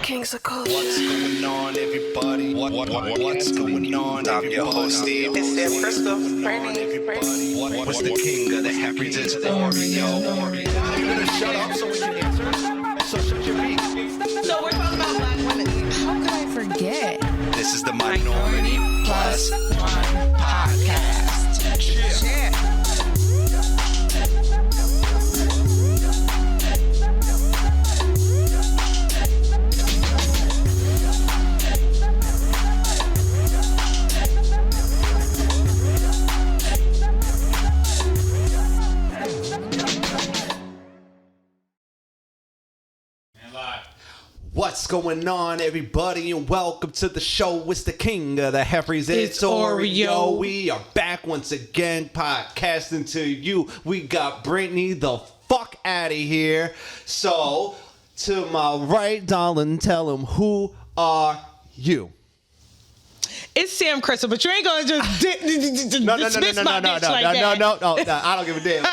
Kings of Culture. What's going on, everybody? What's going on, everybody? I'm your host, Steve. It's Sam Crystal. What's the king of the happy? It's Oreo. You're gonna shut up so we can answer? So shut your beak. So we're talking about black women. How could I forget? This is the Minority Plus One Podcast. Yeah. What's going on, everybody, and welcome to the show. It's the king of the Heifers. It's Oreo. We are back once again, podcasting to you. We got Brittany the fuck out of here. So, to my right, darling, tell him, who are you? It's Sam Crystal, but you ain't gonna just dismiss my bitch like that. No, I don't give a damn.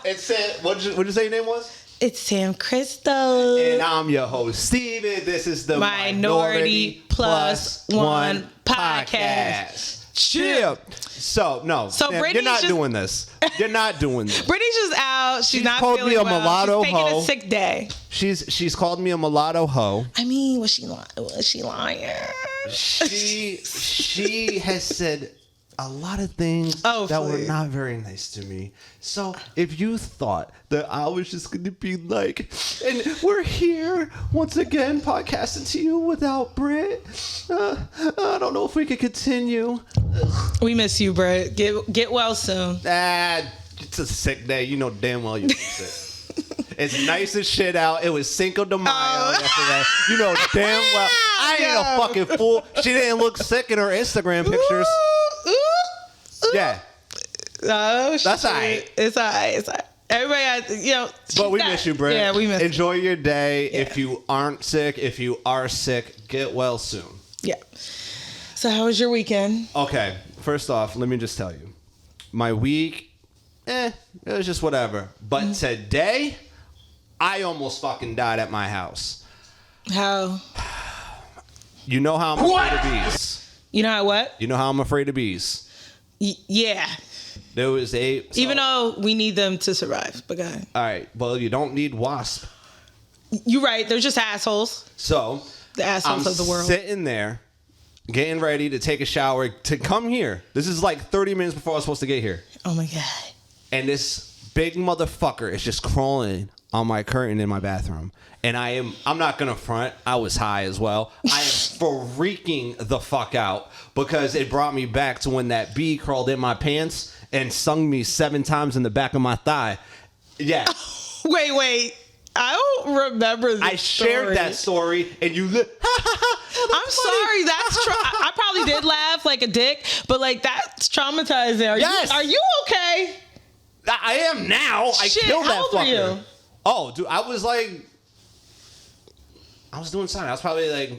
It said, what'd you say your name was? It's Sam Crystal. And I'm your host, Steven. This is the Minority Plus One Podcast. Chill. So Brittany's you're not doing this. You're not doing this. Brittany's just out. She's not called feeling me a well. mulatto She's taking hoe. a sick day. She's called me a mulatto hoe. I mean, was she lying? She has said a lot of things that were not very nice to me. So if you thought that I was just going to be like, and we're here once again podcasting to you without Britt, I don't know if we could continue. We miss you, Britt. Get well soon. It's a sick day. You know damn well you're sick. It's nice as shit out. It was Cinco de Mayo yesterday. You know damn well. I ain't a fucking fool. She didn't look sick in her Instagram pictures. Yeah. Oh, shit. That's all right. It's all right. Everybody, But we miss you, Britt. Yeah, we miss you. Enjoy your day. Yeah. If you aren't sick, if you are sick, get well soon. Yeah. So how was your weekend? Okay. First off, let me just tell you. My week, it was just whatever. But today, I almost fucking died at my house. How? You know how I'm afraid of bees. You know how what? You know how I'm afraid of bees. Yeah. There was even though we need them to survive, but go ahead. All right. Well, you don't need wasps. You're right. They're just assholes. So the assholes of the world. Sitting there, getting ready to take a shower to come here. This is like 30 minutes before I was supposed to get here. Oh my God. And this big motherfucker is just crawling on my curtain in my bathroom. And I'm not going to front. I was high as well. I am freaking the fuck out because it brought me back to when that bee crawled in my pants and stung me 7 times in the back of my thigh. Yeah. Wait. I don't remember this I shared that story and you I'm sorry. I probably did laugh like a dick, but like that's traumatizing. Are you okay? I am now. Shit, I killed that how old fucker. Were you? Oh, dude, I was doing something. I was probably like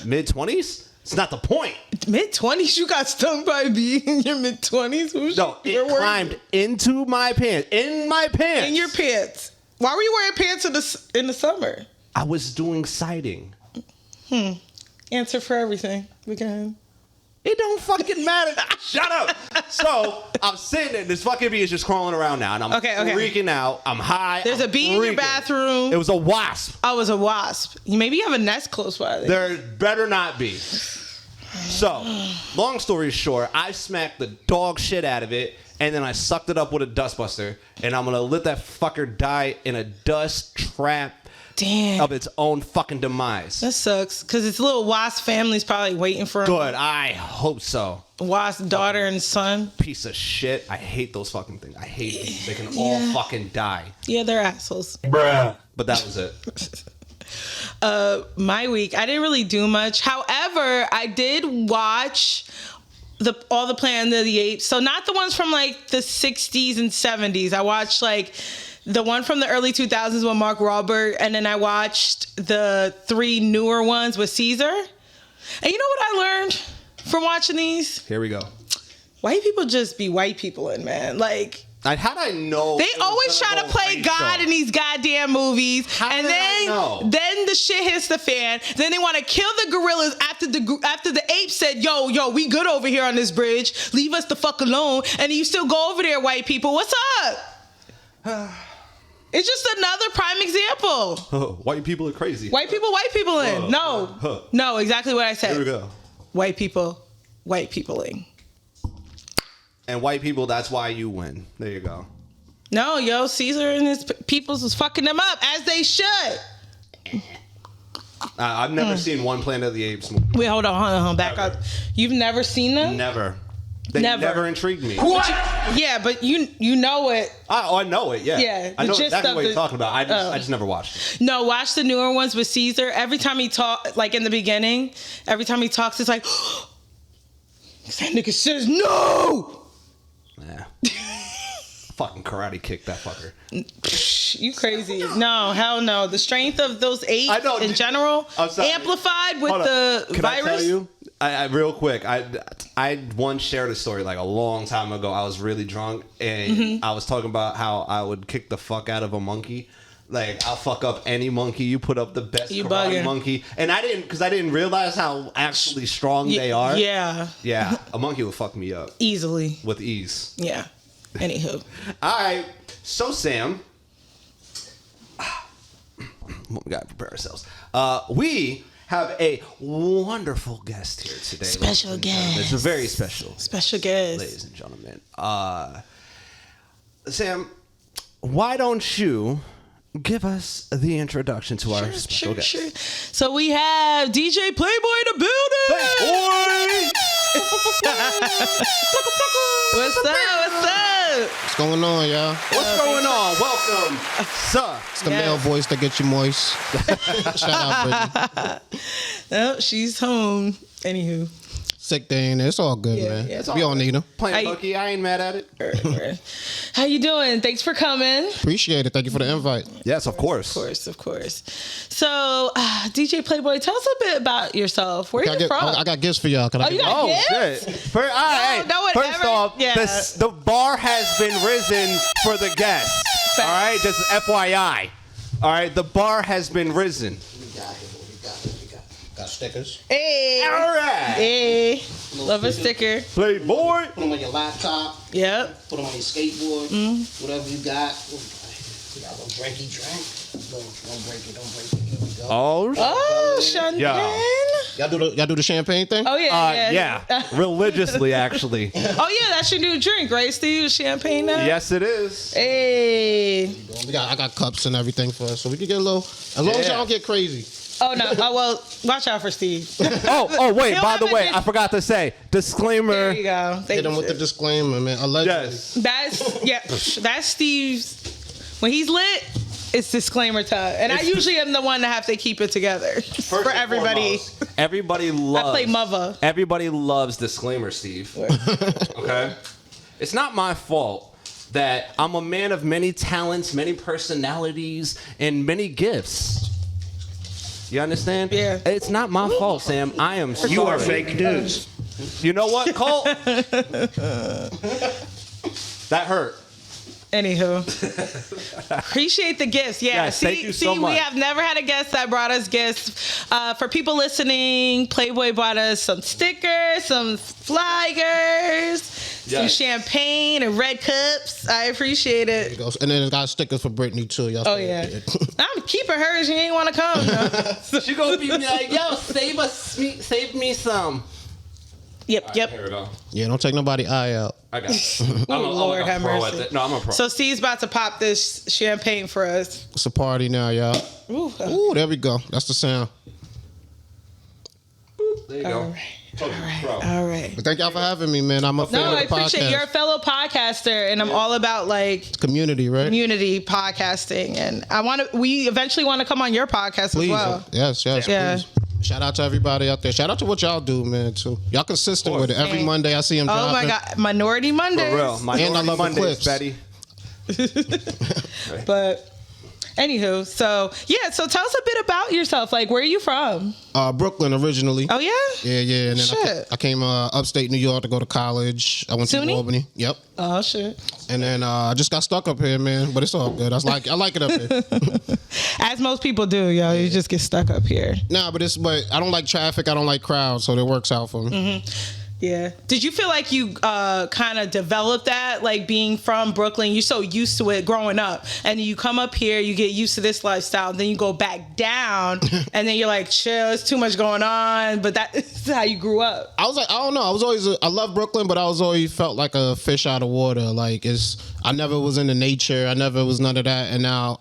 mid-20s. It's not the point. Mid-20s? You got stung by a bee in your mid-20s? No, it climbed into my pants. In my pants. In your pants. Why were you wearing pants in the summer? I was doing siding. Answer for everything. Because it don't fucking matter. Shut up. So I'm sitting there. This fucking bee is just crawling around now, and I'm freaking out. I'm high. There's a bee in your bathroom. It was a wasp. Oh, it was a wasp. Maybe you have a nest close by there. There better not be. So, long story short, I smacked the dog shit out of it, and then I sucked it up with a dustbuster, and I'm gonna let that fucker die in a dust trap. Damn. Of its own fucking demise. That sucks, because its little wasp family's probably waiting for him. Good, I hope so. Wasp daughter and son. Piece of shit. I hate those fucking things. I hate them. They can all fucking die. Yeah, they're assholes. Bruh. But that was it. My week, I didn't really do much. However, I did watch all the Planet of the Apes. So not the ones from like the 60s and 70s. I watched like the one from the early 2000s with Mark Wahlberg, and then I watched the 3 newer ones with Caesar. And you know what I learned from watching these? Here we go. White people just be white people in, man. Like, How'd I know? They always try to play God in these goddamn movies, and then the shit hits the fan. Then they want to kill the gorillas after the ape said, "Yo, we good over here on this bridge. Leave us the fuck alone." And you still go over there, white people. What's up? It's just another prime example. White people are crazy. White people in. No, exactly what I said. Here we go. White peopling. And white people, that's why you win. There you go. No, Caesar and his peoples was fucking them up, as they should. I've never seen one Planet of the Apes movie. Wait, hold on, back up. You've never seen them? Never. They never intrigued me. What? Yeah, but you know it. I know it, yeah. Yeah, I know exactly what you're talking about. I just never watched it. No, watch the newer ones with Caesar. Every time he talk, like in the beginning, every time he talks, it's like, that nigga says no! Yeah. Fucking karate kick that fucker. You crazy. No, hell no. The strength of those apes in general, amplified with the Can virus. I tell you? I real quick, I once shared a story like a long time ago. I was really drunk and I was talking about how I would kick the fuck out of a monkey. Like, I'll fuck up any monkey. You put up the best karate monkey. And I didn't realize how actually strong they are. Yeah. Yeah. A monkey would fuck me up. Easily. With ease. Yeah. Anywho. All right. So, Sam. We got to prepare ourselves. We have a wonderful guest here today. Special guest. It's a very special guest. Ladies and gentlemen. Sam, why don't you give us the introduction to our special guest? Sure. So we have DJ Playboy in the building. Playboy! What's up? What's going on, y'all? What's going on? Welcome, sir. It's the male voice that gets you moist. Shout out, Brittany. Oh, she's home. Anywho. Sick day in there. It's all good, man. Yeah, we all need them. Playing hooky. I ain't mad at it. How you doing? Thanks for coming. Appreciate it. Thank you for the invite. Yes, of course. Of course. So, DJ Playboy, tell us a bit about yourself. Where are you from? I got gifts for y'all. Can I you got gifts? Shit. First off, the bar has been risen for the guests. All right, just FYI. All right, the bar has been risen. Got stickers. Hey. All right. Hey. Love a sticker. Playboy. Put them on your laptop. Yep. Put them on your skateboard. Whatever you got. We got a little drinky drink. Don't break it. Here we go. Oh, Shannon. Y'all do the champagne thing? Oh, yeah. Religiously, actually. Oh, yeah, that's your new drink, right, Steve? Champagne now? Yes, it is. Hey. I got cups and everything for us, so we can get a little, as long as y'all don't get crazy. Oh, no. Oh, well, watch out for Steve. Oh, wait. By the way, I forgot to say, disclaimer. There you go. Hit them with the disclaimer, man. Allegedly. Yes. That's Steve's. When he's lit, it's disclaimer time. And I usually am the one to have to keep it together for everybody. Everybody loves. I play mother. Everybody loves disclaimer, Steve. Okay? It's not my fault that I'm a man of many talents, many personalities, and many gifts. You understand? Yeah. It's not my fault, Sam. I am sorry. You are fake news. You know what, Colt? That hurt. Anywho, appreciate the gifts. Yeah, yes, thank you so much. We have never had a guest that brought us gifts. For people listening, Playboy brought us some stickers, some flyers, some champagne and red cups. I appreciate it. There you go. And then it's got stickers for Brittany too. Y'all. Oh yeah, I'm keeping hers. She ain't want to come. No. She gonna be like, yo, save me some. Yep. Here we go. Yeah, don't take nobody eye out. I got it. Lord have mercy. No, I'm a pro. So Steve's about to pop this champagne for us. It's a party now, y'all. Ooh, there we go. That's the sound. There you go. All right. But thank y'all for having me, man. I'm a fan of the podcast. No, I appreciate you're a fellow podcaster, and I'm all about like community, right? Community podcasting, and we eventually want to come on your podcast please. as well. Yes, Yeah. Please. Shout out to everybody out there. Shout out to what y'all do, man, too. Y'all consistent with it. Every Monday I see them dropping. Oh my God, Minority Mondays. For real, and I love Mondays, the clips. Betty. But Anywho, so tell us a bit about yourself. Like, where are you from? Brooklyn originally. Oh, yeah? Yeah. And then Shit. I came upstate New York to go to college. I went to Albany. Yep. Oh, shit. And then I just got stuck up here, man. But it's all good. I like it up here. As most people do, yo. You just get stuck up here. Nah, but I don't like traffic. I don't like crowds, so it works out for me. Mm-hmm. Yeah. Did you feel like you kind of developed that, like being from Brooklyn? You're so used to it growing up, and you come up here, you get used to this lifestyle, then you go back down, and then you're like, chill, it's too much going on. But that's how you grew up. I was like, I don't know. I love Brooklyn, but I was always felt like a fish out of water. Like I never was into nature. I never was none of that. And now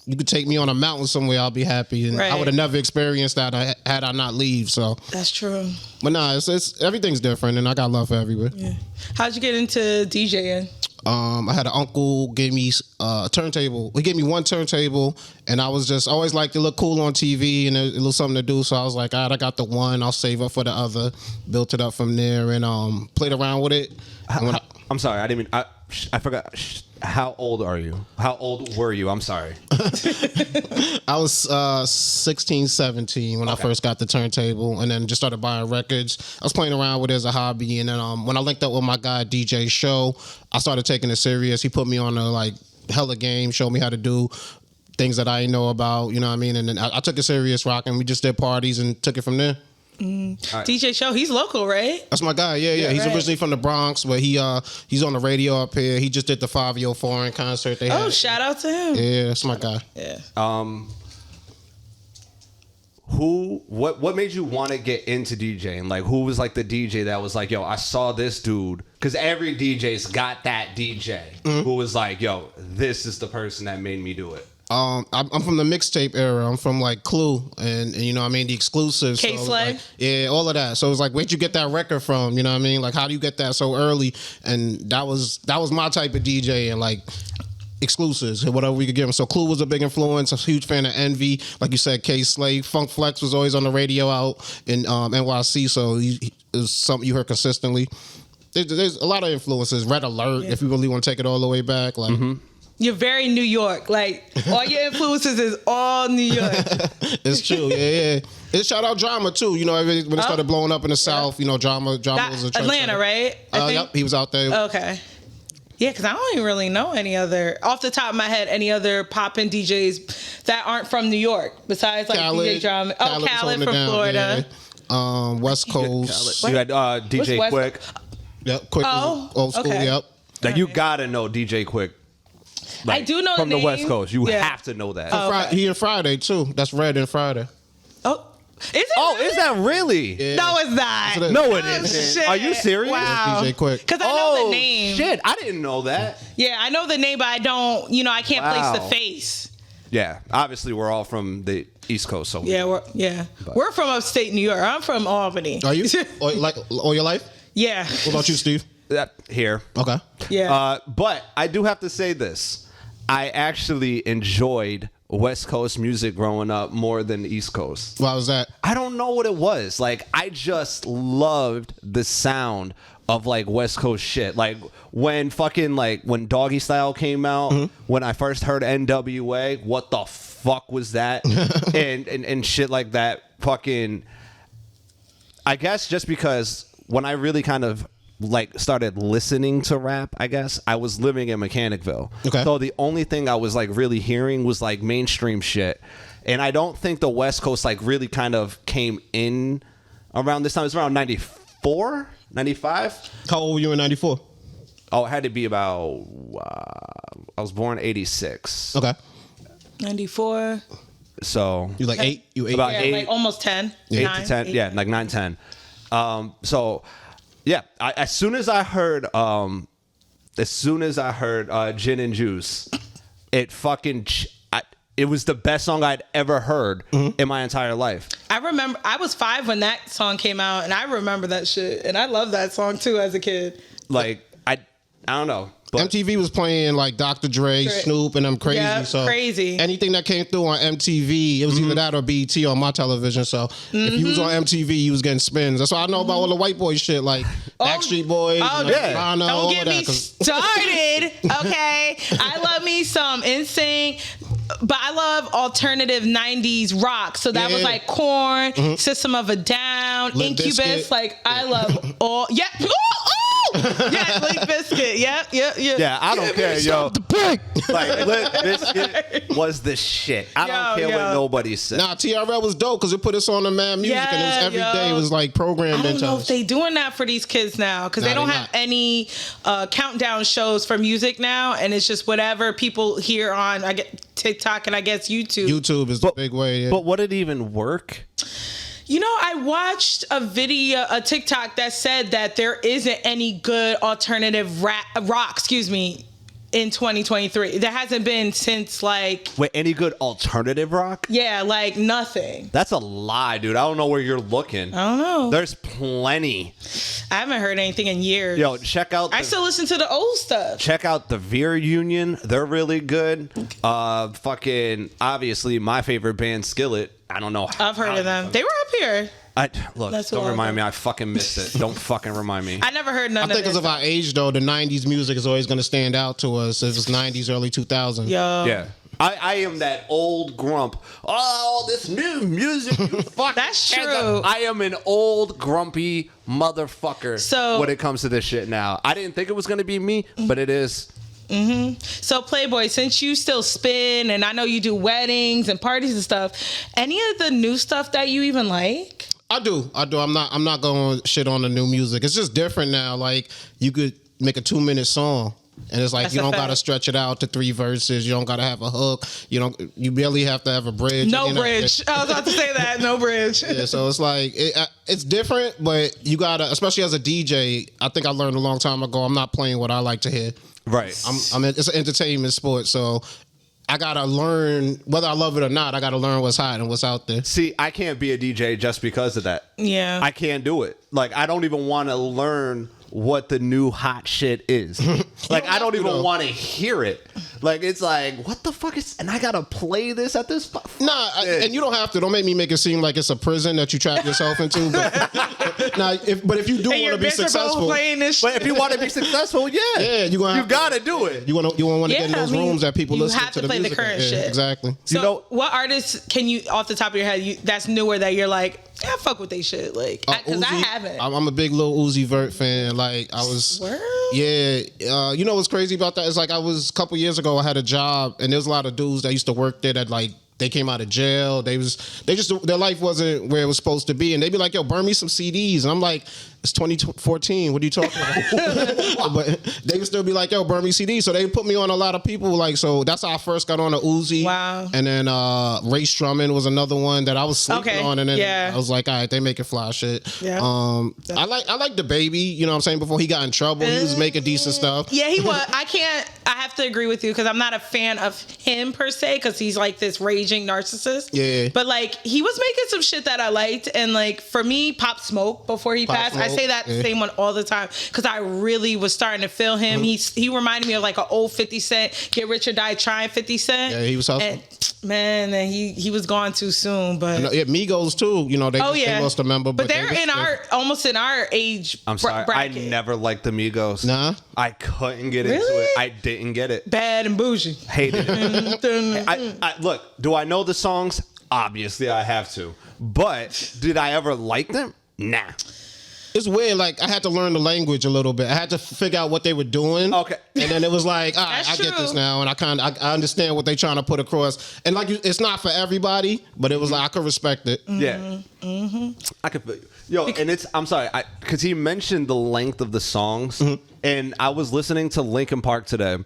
you could take me on a mountain somewhere, I'll be happy. And I would have never experienced that had I not leave. So that's true. But nah, it's everything's different, and I got love for everywhere. Yeah. How'd you get into DJing? I had an uncle gave me a turntable. He gave me one turntable, and I was just always like to look cool on TV, and it was something to do. So I was like, all right, I got the one. I'll save up for the other. Built it up from there, and played around with it. I'm sorry, I didn't mean. I forgot. How old are you? How old were you? I'm sorry. I was 16, 17 when I first got the turntable, and then just started buying records. I was playing around with it as a hobby, and then when I linked up with my guy DJ Show, I started taking it serious. He put me on a hella game, showed me how to do things that I didn't know about, you know what I mean? And then I took it serious, rocking. We just did parties and took it from there. Right. DJ Show, he's local, right? That's my guy. Yeah. He's originally from the Bronx, but he's on the radio up here. He just did the 5-year foreign concert. Shout out to him. Yeah, that's my guy. Yeah. What made you want to get into DJing? Like, who was like the DJ that was like, yo, I saw this dude? Because every DJ's got that DJ who was like, yo, this is the person that made me do it. I'm from the mixtape era. I'm from like Clue and you know what I mean, the exclusives. K-Slay? Yeah, all of that. So it was like, where'd you get that record from? You know what I mean? Like, how do you get that so early? And that was my type of DJ, and like exclusives, whatever we could give them. So Clue was a big influence. I'm a huge fan of Envy. Like you said, K-Slay. Funk Flex was always on the radio out in NYC, so it was something you heard consistently. There's a lot of influences. Red Alert, if you really want to take it all the way back. Like, You're very New York. Like, all your influences is all New York. It's true. Yeah. It's shout out Drama too. You know, when it started blowing up in the South, you know, Drama was a Atlanta, right? Yep, he was out there. Okay. Yeah, because I don't even really know any other, off the top of my head, any other poppin' DJs that aren't from New York besides like DJ Drama. Oh, Khaled from Florida. Yeah. West Coast. You had DJ Quick. Yep, Quick was old school. Okay. Yep. Like, you gotta know DJ Quick. I do know from the the West name. Coast. You have to know that. Okay. He in Friday too. That's Red in Friday. Oh, is it? Oh, really? is that really? Yeah. No, it's not. No, it isn't. Shit. Are you serious? Wow. DJ Quick. Because I know the name. Shit, I didn't know that. Yeah, I know the name, but I don't. I can't place the face. Yeah, obviously we're all from the East Coast, so Yeah, we're from upstate New York. I'm from Albany. Are you? All your life? Yeah. What about you, Steve? here. Okay. Yeah. But I do have to say this. I actually enjoyed West Coast music growing up more than the East Coast. Why was that? I don't know what it was. Like, I just loved the sound of like West Coast shit. Like when Doggy Style came out, when I first heard NWA, what the fuck was that? and shit like that. Fucking, I guess just because when I really kind of like started listening to rap, I guess I was living in Mechanicville. Okay. So the only thing I was like really hearing was like mainstream shit. And I don't think the West Coast like really kind of came in around this time. It's around 94, 95. How old were you in 94? Oh, it had to be about, I was born 86. Okay. 94. So. You like 8? You 8? About Yeah, 8. like almost 10. 8 9, to 10. 8. Yeah, like 9, 10. So, yeah, as soon as I heard Gin and Juice, it fucking, it was the best song I'd ever heard in my entire life. I remember, I was 5 when that song came out, and I remember that shit, and I love that song too as a kid. Like, I don't know. But MTV was playing like Dr. Dre, Snoop, and them crazy. Yeah, so crazy. Anything that came through on MTV, it was either that or BET on my television. So if you was on MTV, you was getting spins. That's why I know about all the white boy shit, like Backstreet Boys, and yeah. Lana, Don't all get of me that. started, okay? I love me some NSYNC. but I love alternative 90s rock. So that was like Korn, System of a Down, Limp Incubus. Bizkit. Like I love all. Yeah. Ooh, yeah, Limp Bizkit. Yep. Yeah, I don't care, yo. The break. Like, Limp Bizkit was the shit. I don't care what nobody said. Nah, TRL was dope because it put us on the Mad Music, and it was every day. It was like programmed I don't into know us. if they doing that for these kids now because they don't have any countdown shows for music now, and it's just whatever people hear on TikTok and I guess YouTube. YouTube is the big way. Yeah. But would it even work? You know, I watched a TikTok that said that there isn't any good alternative rock, in 2023. There hasn't been since like... Wait, any good alternative rock? Yeah, like nothing. That's a lie, dude. I don't know where you're looking. I don't know. There's plenty. I haven't heard anything in years. Yo, check out... I still listen to the old stuff. Check out the Veer Union. They're really good. Fucking, obviously, my favorite band, Skillet. I don't know. I've heard of them. They were up here. Look, That's don't what I remind me. thought. I fucking missed it. Don't fucking remind me. I never heard none I of think this. because of our age, though, the 90s music is always going to stand out to us. If it's 90s, early 2000s. Yo. Yeah. I am that old grump. Oh, this new music. You fucking That's can't true. I am an old grumpy motherfucker So- when it comes to this shit now. I didn't think it was going to be me, but it is. So Playboy, since you still spin and I know you do weddings and parties and stuff, any of the new stuff that you even like? I do. I'm not going shit on the new music. It's just different now. Like, you could make a 2-minute song. And it's like, That's you a don't fact. got to stretch it out to 3 verses. You don't got to have a hook. You barely have to have a bridge. No You know, bridge. I was about to say that. No bridge. Yeah, so it's like, it's different, but you got to, especially as a DJ, I think I learned a long time ago, I'm not playing what I like to hear. Right. It's an entertainment sport, so I got to learn, whether I love it or not, I got to learn what's hot and what's out there. See, I can't be a DJ just because of that. Yeah. I can't do it. Like, I don't even want to learn what the new hot shit is. Like, I don't even want to hear it. Like, it's like, what the fuck is... And I got to play this at this... And you don't have to. Don't make me make it seem like it's a prison that you trap yourself into. But, if you do want to be successful... Playing this But if you want to be successful, Yeah, you got to do it. You want to get in those rooms that people listen to the play music. the current Yeah, shit. exactly. So, what artists can you, off the top of your head, that's newer that you're like, yeah, fuck with they shit, like, because I Uzi, haven't. I'm a big Lil Uzi Vert fan. Like, I was... Word? Yeah. You know what's crazy about that? It's like, a couple years ago, I had a job, and there was a lot of dudes that used to work there that, like, they came out of jail. Their life wasn't where it was supposed to be. And they'd be like, yo, burn me some CDs. And I'm like, it's 2014. What are you talking about? But they would still be like, yo, burn me CDs. So they put me on a lot of people. Like, so that's how I first got on a Uzi. Wow. And then Ray Strumming was another one that I was sleeping on. And then I was like, all right, they making fly shit. Yeah. I like the baby, you know what I'm saying? Before he got in trouble, he was making decent stuff. Yeah, he was. I have to agree with you because I'm not a fan of him per se because he's like this raging narcissist. Yeah. But like he was making some shit that I liked, and like for me, Pop Smoke before he passed, I say that same one all the time because I really was starting to feel him. He reminded me of like an old 50 Cent, Get Rich or Die Trying 50 Cent. Yeah, he was hustling. Man, and he was gone too soon. But Migos too, you know, they lost a member. But they're almost in our age. I'm sorry, bracket. I never liked the Migos. Nah, I couldn't get into Really? it. I didn't get it. Bad and bougie. Hated it. I look. Do I know the songs? Obviously, I have to. But did I ever like them? Nah. it's weird. Like, I had to learn the language a little bit. I had to figure out what they were doing. Okay. And then it was like, all right, I get this now, and I understand what they're trying to put across. And like, it's not for everybody, but it was like I could respect it. Yeah. I could feel you. Yo, and I'm sorry, because he mentioned the length of the songs, and I was listening to Linkin Park today,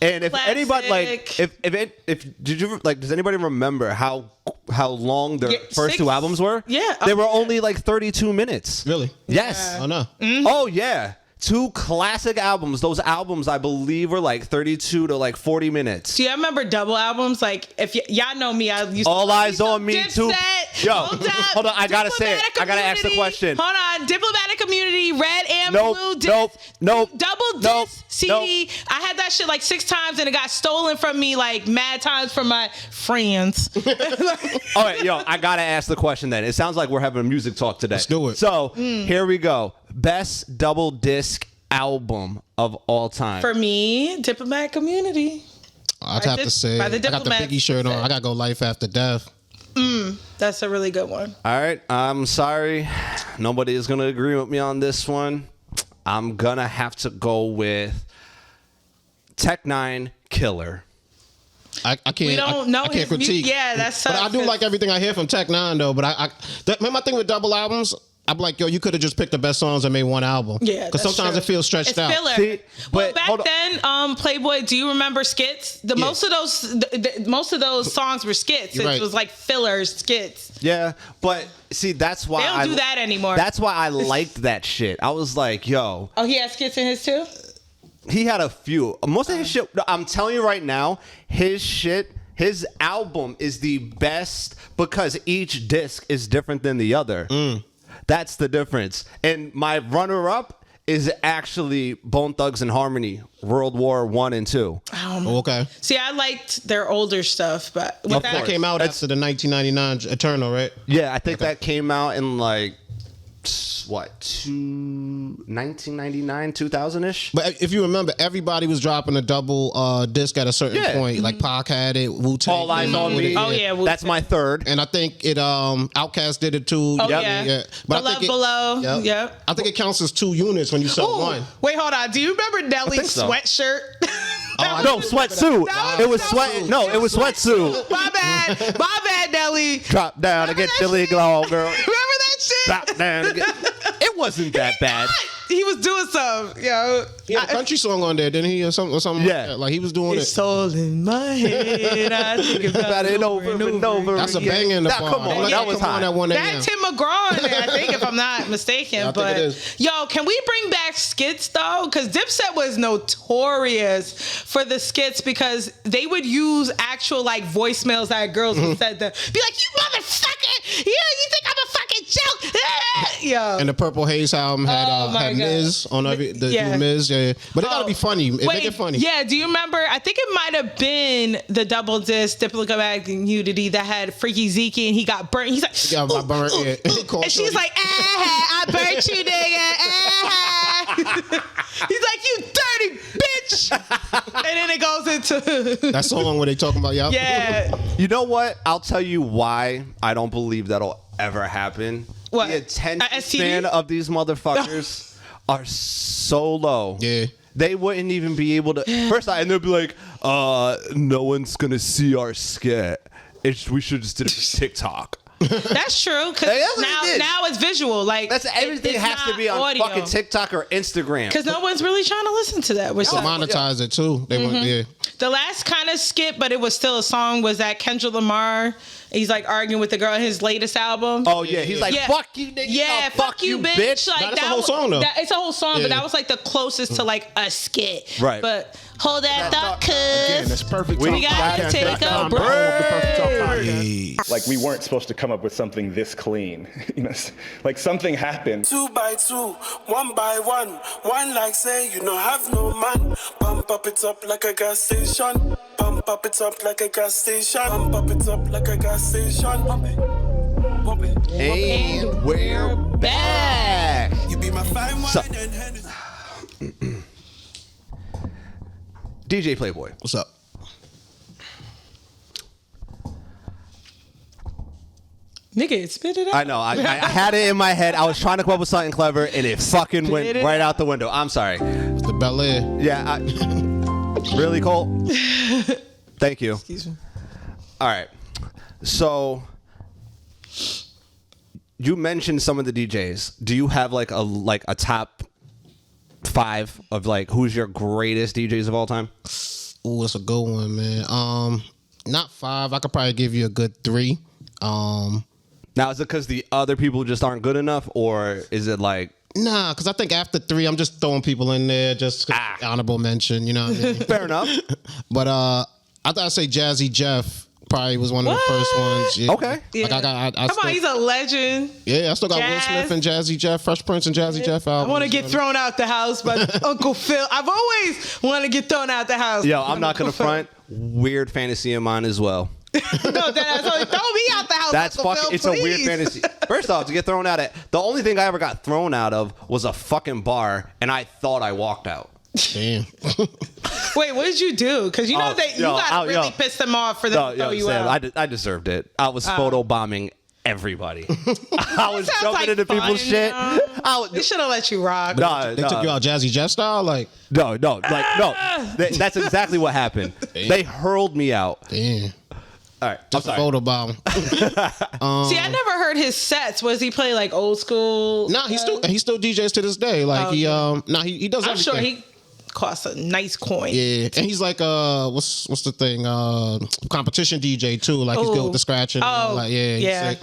and if anybody like, does anybody remember how long their first two albums were? Yeah, they were only like 32 minutes. Really? Yes. Oh no. Oh yeah. Two classic albums. Those albums, I believe, were like 32 to like 40 minutes. Do you remember double albums? Like, if y'all know me, I used All to Eyes on Me too. Dipset. Yo, hold on, I gotta say it. I gotta ask the question. Hold on, Diplomatic Community, Red and Blue disc. Nope. Double disc CD. I had that shit like 6 times and it got stolen from me like mad times from my friends. All right, yo, I gotta ask the question then. It sounds like we're having a music talk today. Let's do it. So here we go. Best double disc album of all time. For me, Diplomatic Community. I'd have to say by the I got the Diplomats Biggie shirt on. said. I gotta go Life After Death. That's a really good one. All right, I'm sorry. Nobody is going to agree with me on this one. I'm going to have to go with Tech 9 Killer. I can't. We don't know I can't his critique. yeah, that's. But I do like everything I hear from Tech 9 though. But my thing with double albums, I'm like, yo, you could have just picked the best songs and made one album. Yeah, because that's sometimes true. it feels stretched It's out. filler. See, Well, but hold back on. then, Playboy, do you remember skits? Most of those songs were skits. You're It right. was like filler skits. Yeah, but see, that's why They don't do that anymore. That's why I liked that shit. I was like, yo, Oh, he has skits in his too? he had a few. Most of his shit, I'm telling you right now, his album is the best because each disc is different than the other. That's the difference. And my runner-up is actually Bone Thugs and Harmony, World War 1 and 2. Okay. See, I liked their older stuff, but with That came out after the 1999 Eternal, right? Yeah, I think that came out in like, what, 1999, 2000-ish? But if you remember, everybody was dropping a double disc at a certain Yeah. point. Like Pac had it, Wu-Tang. All Eyes on Me. Oh, yeah. That's my third. And I think it Outkast did it too. Oh, yeah. But Below, I think Below. Yep. I think it counts as 2 units when you sell Ooh, one. wait, hold on. Do you remember Nelly's so. sweatshirt? No, sweatsuit. That It was was so sweat. cool. No, it was sweatsuit. My bad, Nelly. Drop down to get chilly glow, girl. Remember that shit? Drop down to get. It wasn't that bad. He was doing something, yo. He had a country song on there, didn't he? Or something Yeah. like that. Like he was doing It's it. all in my head. I think about it over and over. That's a again. bang in the Nah, bar. come on, Don't let that it was come on hot. at 1 a.m. That Tim McGraw in there, I think, if I'm not mistaken. Yeah, I think but it is. yo, can we bring back skits though? Because Dipset was notorious for the skits because they would use actual like voicemails that girls would said to be like, "You motherfucker! You think I'm a fucking joke?" Yo. And the Purple Haze album had Oh, my had God. Miz on the Yeah. new Miz. Yeah. But it gotta Oh. be funny. Make Wait, it funny. yeah, do you remember? I think it might have been the double disc Diplomatic Nudity that had Freaky Zeke and he got burnt. He's like, He got my burnt, yeah. He called and she's Shorty. like, I burnt you, nigga. He's like, you dirty bitch. And then it goes into That song where they talking about y'all. yeah. You know what? I'll tell you why I don't believe that'll ever happen. What? The attention STD? span of these motherfuckers are so low. Yeah. They wouldn't even be able to. First, and they'll be like, no one's gonna see our skit. We should just do it for TikTok. That's true. Because Hey, that's what it is. now it's visual. Like That's everything it's has to not be on audio. fucking TikTok or Instagram. Because no one's really trying to listen to that. Which To is monetize it too. They want yeah. the last kind of skit, but it was still a song, was that Kendrick Lamar. He's like arguing with the girl in his latest album. Oh yeah, he's like, Yeah. fuck you, nigga. Yeah, No, fuck you, bitch. Like Nah, that's a that whole was- song, though. It's a whole song, Yeah. but that was like the closest to like a skit. Right. But hold that thought, Again, cuz it's perfect. We we gotta take a break. Like we weren't supposed to come up with something this clean. You know, like something happened. 2 by 2, 1 by 1. One like say you no have no man. Pump up it up like a gas station. Pump up it up like a gas station. Pump up it up like a gas station. Pump it. Pump it. And we're back. You be my fine wine So- and Hennessy. DJ Playboy. What's up? Nigga, spit it out. I know. I had it in my head. I was trying to come up with something clever, and it fucking went Spit it right out the window. I'm sorry. It's the Bel Air. Yeah. Really, Cole? Thank you. Excuse me. All right. So you mentioned some of the DJs. Do you have like a top 5 of like who's your greatest DJs of all time? Ooh, that's a good one, man. Not 5. I could probably give you a good 3. Now, is it because the other people just aren't good enough, or is it like? Nah, because I think after 3, I'm just throwing people in there, just honorable mention, you know what I mean? Fair enough. But I thought I'd say Jazzy Jeff probably was one of the first ones. Yeah. Okay. Like I Come still, on, he's a legend. yeah, I still got Will Jazz. Smith and Jazzy Jeff, Fresh Prince and Jazzy Jeff I albums. want to get thrown out the house by Uncle Phil. I've always wanted to get thrown out the house. Yo, I'm not gonna front. Weird fantasy of mine as well. No, that's only throw me out the house. That's Uncle fucking. Phil, It's a weird please. fantasy. First off, to get thrown out at the only thing I ever got thrown out of was a fucking bar, and I thought I walked out. Damn. Wait, what did you do? Because you know that you gotta really piss them off for them to throw you out. I deserved it. I was photobombing everybody. I was jumping like into people's shit. They should have let you rock. They took you out Jazzy Jet style? Like, no. That's exactly what happened. They hurled me out. damn. All right. Just a photo bomb. See, I never heard his sets. Was he play like old school? Nah, he still DJs to this day. Like he does everything. I'm sure he costs a nice coin. Yeah, and he's like what's the thing? Competition DJ too. Like he's good with the scratching. Like he's sick.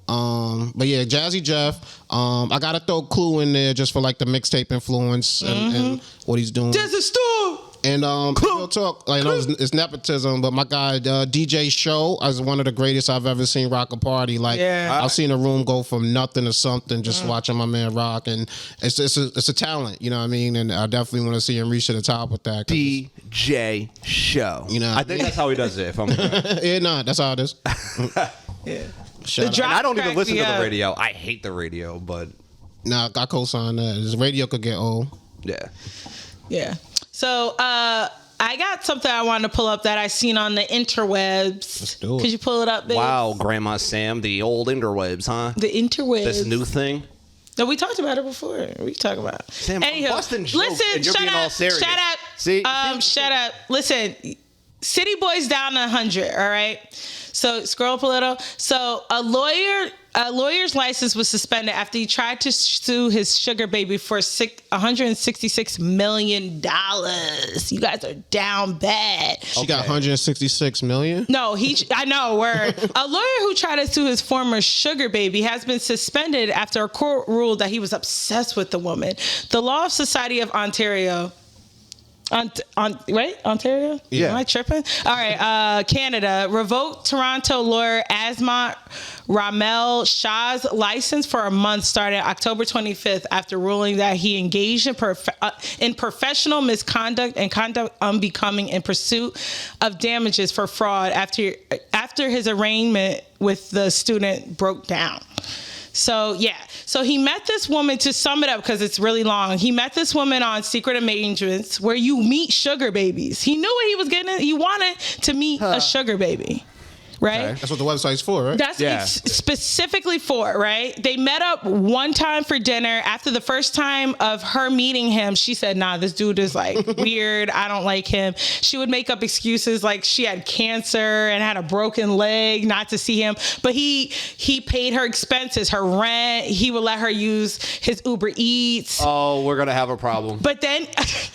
But yeah, Jazzy Jeff. I gotta throw Clue in there just for like the mixtape influence and what he's doing. There's a store. And real talk, like, I know it's nepotism, but my guy DJ Show is one of the greatest I've ever seen rock a party. Like, I've seen a room go from nothing to something just watching my man rock, and it's a talent, you know what I mean? And I definitely want to see him reach to the top with that. DJ Show. You know, I think that's how he does it. If I'm yeah, nah, that's how it is. Yeah. Shout out. And I don't even listen to the radio. I hate the radio, but nah, I co-sign that. This radio could get old. Yeah. So I got something I wanted to pull up that I seen on the interwebs. Let's do it. Could you pull it up, babe? wow, Grandma Sam, the old interwebs, huh? The interwebs. This new thing. No, we talked about it before. We talk about it. Sam, Anywho, I'm busting jokes listen, and you're shut being up, all serious. shut up. See? Shut up. Listen, City Boy's down to 100. All right. So scroll up a little. So a lawyer's license was suspended after he tried to sue his sugar baby for $166 million. You guys are down bad. She got 166 million? No, I know, word. A lawyer who tried to sue his former sugar baby has been suspended after a court ruled that he was obsessed with the woman. The Law Society of Ontario. Right? Ontario? Yeah. Am I tripping? All right. Canada revoked Toronto lawyer Asmat Ramel Shah's license for a month starting October 25th after ruling that he engaged in professional misconduct and conduct unbecoming in pursuit of damages for fraud after his arraignment with the student broke down. So, yeah. So he met this woman, to sum it up because it's really long. He met this woman on secret arrangements where you meet sugar babies. He knew what he was getting. He wanted to meet a sugar baby. Right? Okay. That's what the website's for, right? That's specifically for, right? They met up one time for dinner. After the first time of her meeting him, she said, nah, this dude is like weird. I don't like him. She would make up excuses like she had cancer and had a broken leg not to see him. But he paid her expenses, her rent. He would let her use his Uber Eats. Oh, we're going to have a problem. But then...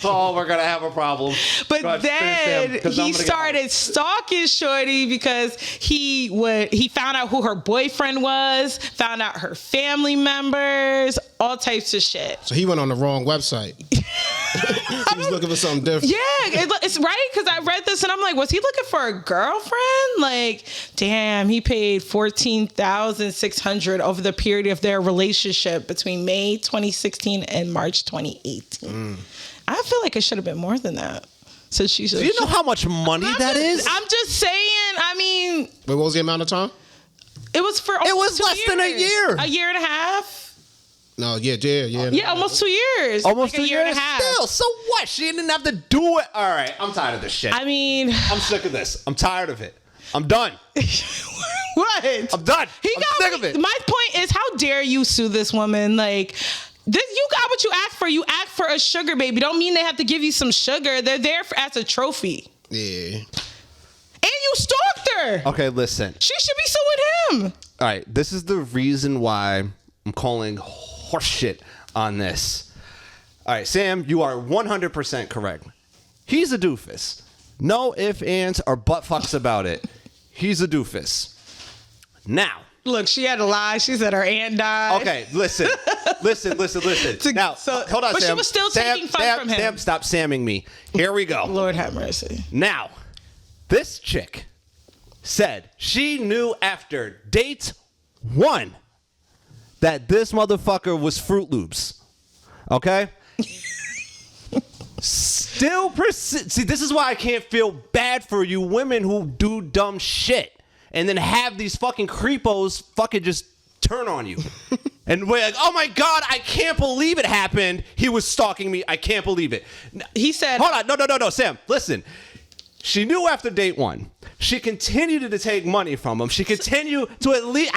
we're going to have a problem. But then he started stalking Shorty because he found out who her boyfriend was, found out her family members, all types of shit. So he went on the wrong website. He was looking for something different. Yeah, it's right, because I read this and I'm like, was he looking for a girlfriend? Like, damn, he paid $14,600 over the period of their relationship between May 2016 and March 2018. I feel like it should have been more than that. So do you know how much money that is? I'm just saying. I mean, wait, what was the amount of time? It was for it was less than a year. A year and a half. No, yeah. Yeah, almost 2 years. Almost like 2 year and a half. Still, so what? She didn't have to do it. All right, I'm tired of this shit. I mean, I'm sick of this. I'm tired of it. I'm done. What? I'm done. I'm sick of it. My point is, how dare you sue this woman? Like, you got what you asked for. You asked for a sugar baby. Don't mean they have to give you some sugar. They're there as a trophy. Yeah. And you stalked her. Okay, listen. She should be suing him. All right, this is the reason why I'm calling horseshit on this. All right, Sam, you are 100% correct. He's a doofus. No ifs, ands, or butt fucks about it. He's a doofus. Now. Look, she had to lie. She said her aunt died. Okay, listen. Now, hold on, but Sam. She was still taking fun from him. Sam, stop Samming me. Here we go. Lord have mercy. Now, this chick said she knew after date 1 that this motherfucker was Fruit Loops. Okay? Still persist. See, this is why I can't feel bad for you women who do dumb shit and then have these fucking creepos fucking just turn on you. And we're like, oh my God, I can't believe it happened. He was stalking me. I can't believe it. He said, hold on. No, Sam, listen. She knew after date 1. She continued to take money from him. She continued to at least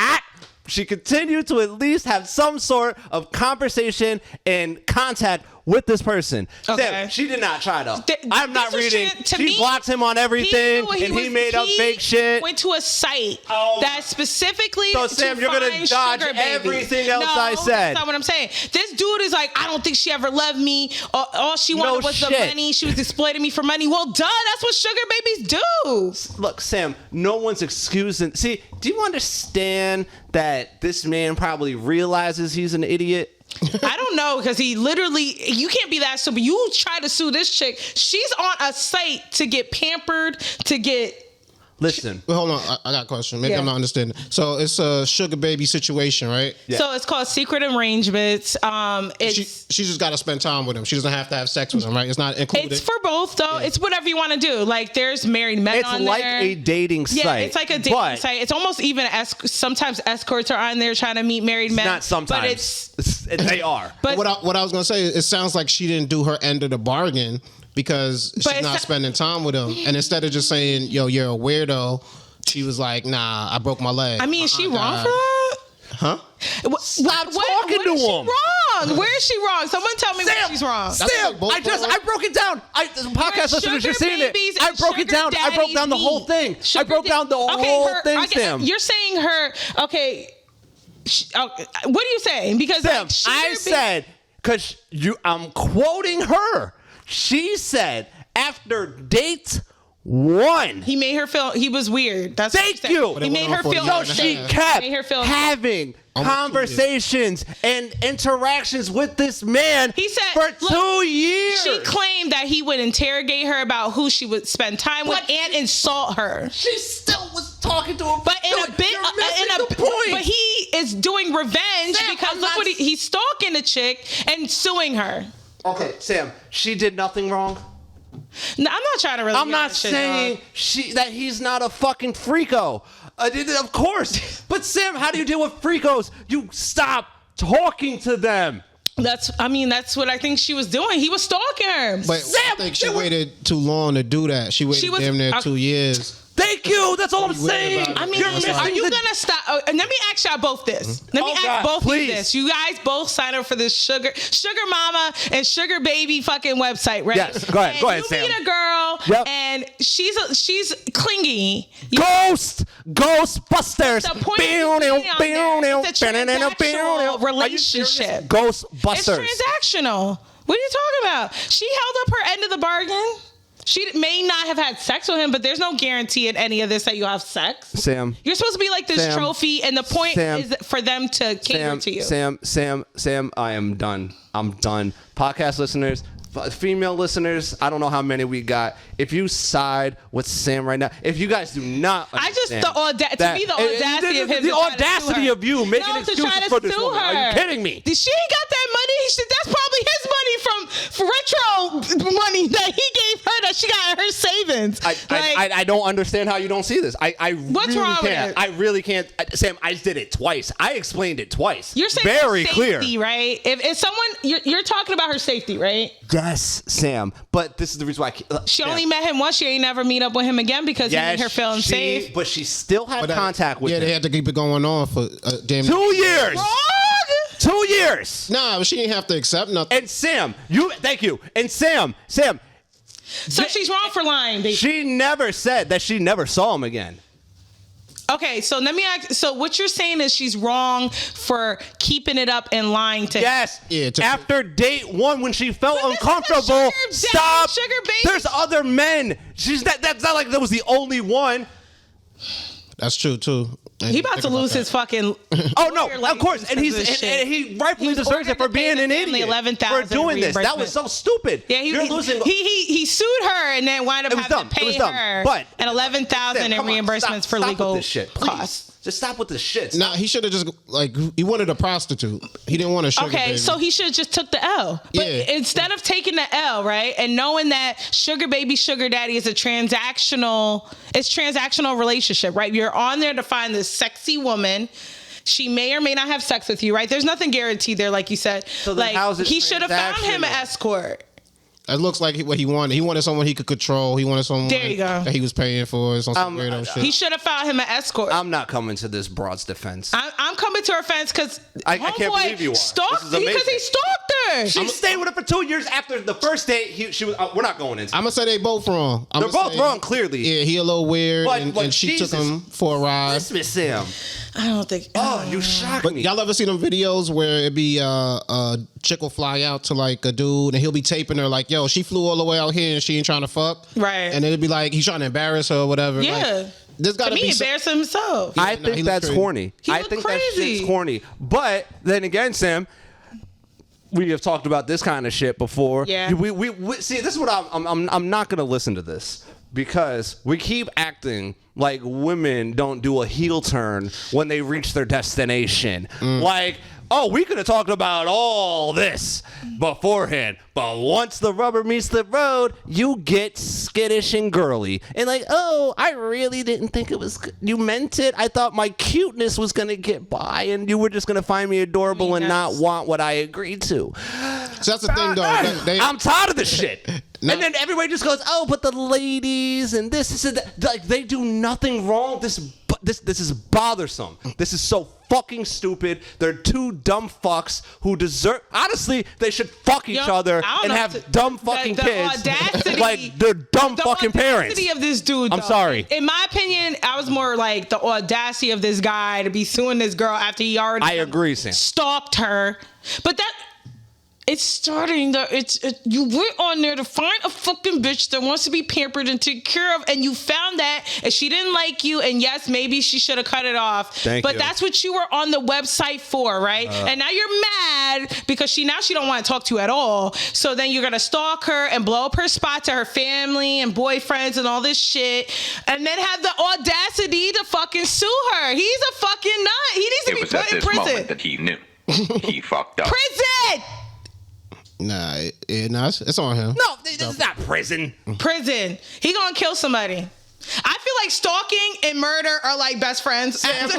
have some sort of conversation and contact with this person. Okay. Sam, she did not try though. I'm not reading. She me, blocked him on everything, he made up fake shit. Went to a site that specifically. So Sam, you're gonna dodge everything else I said. That's not what I'm saying. This dude is like, I don't think she ever loved me. All she wanted was the money. She was exploiting me for money. Well, duh, that's what sugar babies do. Look, Sam, no one's excusing. See, do you understand that this man probably realizes he's an idiot? I don't know, because he literally, you can't be that stupid. You try to sue this chick. She's on a site to get pampered, to get... Listen. Hold on, I got a question. Maybe I'm not understanding. So it's a sugar baby situation, right? Yeah. So it's called secret arrangements. She just got to spend time with him. She doesn't have to have sex with him, right? It's not included. It's for both, though. Yeah. It's whatever you want to do. Like, there's married men on there. It's like a dating site. Yeah, it's like a dating site. It's almost even sometimes escorts are on there trying to meet married men. Not sometimes. But they are. But what I was going to say, it sounds like she didn't do her end of the bargain, because she's not spending time with him. And instead of just saying, yo, you're a weirdo, she was like, nah, I broke my leg. I mean, is she wrong for that? Huh? Stop talking to him. Wrong? Where is she wrong? Someone tell me where she's wrong. Sam, I broke it down. Podcast listeners, you're seeing it. I broke it down. I broke down the whole thing. I broke down the whole thing, Sam. You're saying her, okay. What are you saying? Because Sam, I said, because I'm quoting her. She said, after date 1, he made her feel he was weird. That's thank you. He made her feel. So she kept having conversations and interactions with this man. He said for 2 years. She claimed that he would interrogate her about who she would spend time with and insult her. She still was talking to him. But but he is doing revenge because look what he's stalking the chick and suing her. Okay, Sam, she did nothing wrong. No, I'm not trying to really. I'm not saying that he's not a fucking freako. Of course. But Sam, how do you deal with freakos? You stop talking to them. That's what I think she was doing. He was stalking her. But Sam, I think she waited too long to do that. She waited damn near 2 years. Thank you. That's all I'm saying. I mean, are you gonna stop? Let me ask y'all both this. Let me ask both of you this. You guys both sign up for this sugar mama and sugar baby fucking website, right? Yes. Go ahead, Sam. You meet a girl, and she's clingy. Ghostbusters. The point it's a transactional relationship. Ghostbusters. It's transactional. What are you talking about? She held up her end of the bargain. She may not have had sex with him, but there's no guarantee in any of this that you'll have sex. Sam. You're supposed to be like this trophy, and the point is for them to cater to you. Sam, I am done. I'm done. Podcast listeners, female listeners, I don't know how many we got. If you side with Sam right now, if you guys do not understand, the audacity of you making excuses for this woman. Are you kidding me? She ain't got that money. That's probably his money from retro money that he gave her that she got in her savings. I don't understand how you don't see this. What's really wrong can't. with it? I really can't. Sam, I did it twice. I explained it twice. You're saying very safety, clear, right? If someone, you're talking about her safety, right? Yes, Sam. But this is the reason why she only met him once. She ain't never meet up with him again because he made her feel unsafe. But she still had contact with him. Yeah, they had to keep it going on for damn 2 years. Wrong? 2 years. Nah, but she didn't have to accept nothing. And Sam, thank you. And Sam. So she's wrong for lying, baby. She never said that she never saw him again. Okay, so let me ask. So what you're saying is she's wrong for keeping it up and lying to him. Yes. Yeah. After date 1, when she felt uncomfortable, stop. Sugar baby. There's other men. That's not like that was the only one. That's true too. He about to lose his fucking. Oh no! Of course, and he rightfully deserves it for being an idiot for doing this. That was so stupid. Yeah, you're losing. He sued her and then wound up having to pay her but and $11,000 in reimbursements for legal costs. Just stop with this shit. Nah, he should have just he wanted a prostitute. He didn't want a sugar baby. So he should have just took the L. But instead of taking the L, right, and knowing that sugar baby, sugar daddy is a transactional relationship, right? You're on there to find this sexy woman. She may or may not have sex with you, right? There's nothing guaranteed there, like you said. So then like how's it he should have found him an transactional? escort. It looks like what he wanted. He wanted someone he could control. He wanted someone There you go. that he was paying for. It's on some weirdo shit. He should have found him an escort. I'm not coming to this broad's defense. I'm coming to her fence because I can't believe you are. Stalked This is amazing. because he stalked her. She stayed with him for 2 years after the first date. She was. We're not going into. I'm gonna say they both wrong. They're both wrong, clearly. Yeah, he a little weird, But and she Jesus. took him for a ride. Let's Sam. I don't think. Oh, you shocked But me. y'all ever see them videos where it be a chick will fly out to like a dude and he'll be taping her like, yo, she flew all the way out here and she ain't trying to fuck. Right. And it'd be like he's trying to embarrass her or whatever. Yeah. Like, there's gotta To me, be embarrass himself. I no, he think looked that's crazy. corny. He I looked think that crazy. shit's corny. But then again, Sam, we have talked about this kind of shit before. Yeah. We see. This is what I'm not gonna listen to this because we keep acting like women don't do a heel turn when they reach their destination. Like, oh, we could have talked about all this beforehand, but once the rubber meets the road, you get skittish and girly. And like, oh, I really didn't think it was you meant it. I thought my cuteness was going to get by and you were just going to find me adorable and not want what I agreed to. So that's the thing, though. I'm tired of this shit. No. And then everybody just goes, oh, but the ladies and this and that. Like, they do nothing wrong. This is bothersome. This is so fucking stupid. They're two dumb fucks who deserve. Honestly, they should fuck each other I don't and know have dumb fucking the kids. audacity- Like they're dumb fucking parents. The audacity of this dude. I'm though. sorry. In my opinion, I was more like the audacity of this guy to be suing this girl after he already. I agree, Sam. Stalked her, but that. It's starting to, you went on there to find a fucking bitch that wants to be pampered and taken care of, and you found that, and she didn't like you, and yes, maybe she should have cut it off. But that's what you were on the website for, right? And now you're mad because she don't want to talk to you at all. So then you're gonna stalk her and blow up her spot to her family and boyfriends and all this shit, and then have the audacity to fucking sue her. He's a fucking nut. He needs to be put in prison. Moment that he knew he fucked up. Prison. Nah, it's on him. No, this is not prison. Prison. He gonna kill somebody. I feel like stalking and murder are like best friends. Sam,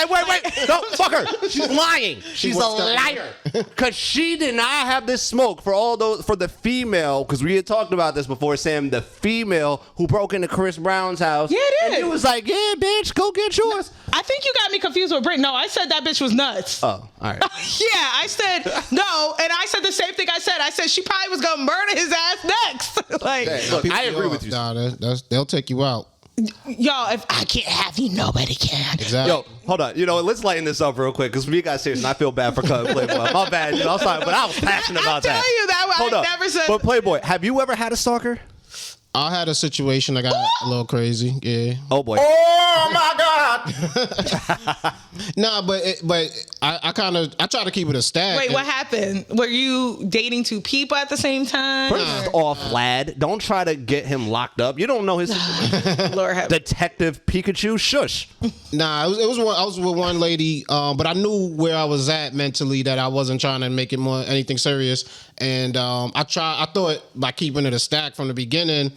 wait. Don't fuck her. She's lying. She's a liar. Because she did not have this smoke for the female, because we had talked about this before, Sam, the female who broke into Chris Brown's house. Yeah, it is. And he was like, yeah, bitch, go get yours. I think you got me confused with Brit. No, I said that bitch was nuts. Oh, all right. Yeah, I said no, and I said the same thing I said she probably was gonna murder his ass next. Like, Look, I agree with you. Nah, they'll take you out. y'all, if I can't have you, nobody can. Exactly. Yo, hold on. Let's lighten this up real quick because we got serious and I feel bad for Playboy. My bad. I'm sorry, but I was passionate about that. I'm telling you that. Hold I up. never said. But Playboy, have you ever had a stalker? I had a situation that got a little crazy. Yeah. Oh boy. Oh my God! Nah, but I try to keep it a stack. Wait, what happened? Were you dating two people at the same time? First off, lad, don't try to get him locked up. You don't know his situation. Lord have Detective Pikachu, shush. Nah, it was I was with one lady, but I knew where I was at mentally, that I wasn't trying to make it more anything serious. And I thought by keeping it a stack from the beginning,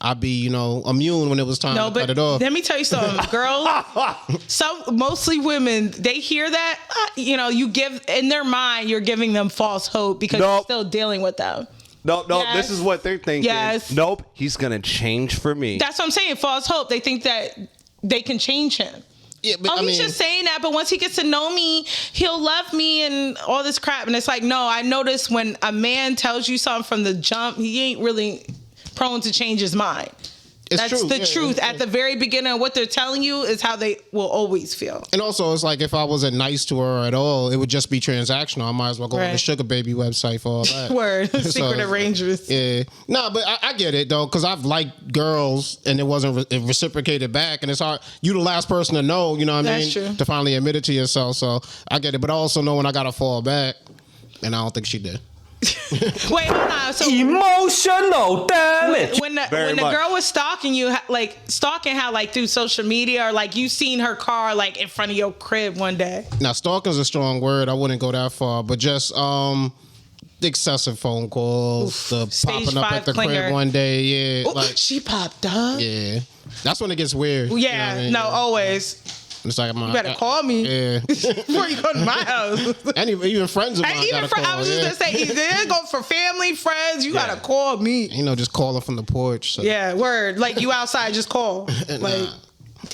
I'd be, immune when it was time to cut it off. Let me tell you something, girls. Mostly women, they hear that, you give in their mind, you're giving them false hope because you're still dealing with them. No, Yes. This is what they're thinking. Yes. Nope, he's gonna change for me. That's what I'm saying. False hope. They think that they can change him. Yeah, but He's just saying that, but once he gets to know me, he'll love me and all this crap. And it's like, no, I notice when a man tells you something from the jump, he ain't really prone to change his mind. That's true. the truth. At the very beginning, what they're telling you is how they will always feel. And also, it's like if I wasn't nice to her at all, it would just be transactional. I might as well go on the Sugar Baby website for all that. Word. Secret arrangements. Yeah. No, but I get it, though, because I've liked girls and it wasn't reciprocated back. And it's hard. You the last person to know, you know what I mean? That's true. To finally admit it to yourself. So I get it. But I also know when I got to fall back. And I don't think she did. Wait, hold on. So Emotional damage. when the girl was stalking you, stalking how through social media, or you seen her car in front of your crib one day. Now, stalking's a strong word. I wouldn't go that far, but just excessive phone calls, the popping up at the crib one day. Yeah, Ooh, she popped up. Yeah, that's when it gets weird. Yeah, you know what I mean? always. It's like You better call me. Yeah. Before you go to my house. And even friends of mine Even gotta call. I was just gonna say, either go for family, friends. You gotta call me. You know, just calling from the porch. So. Yeah, word. Like you outside, just call. Like, damn.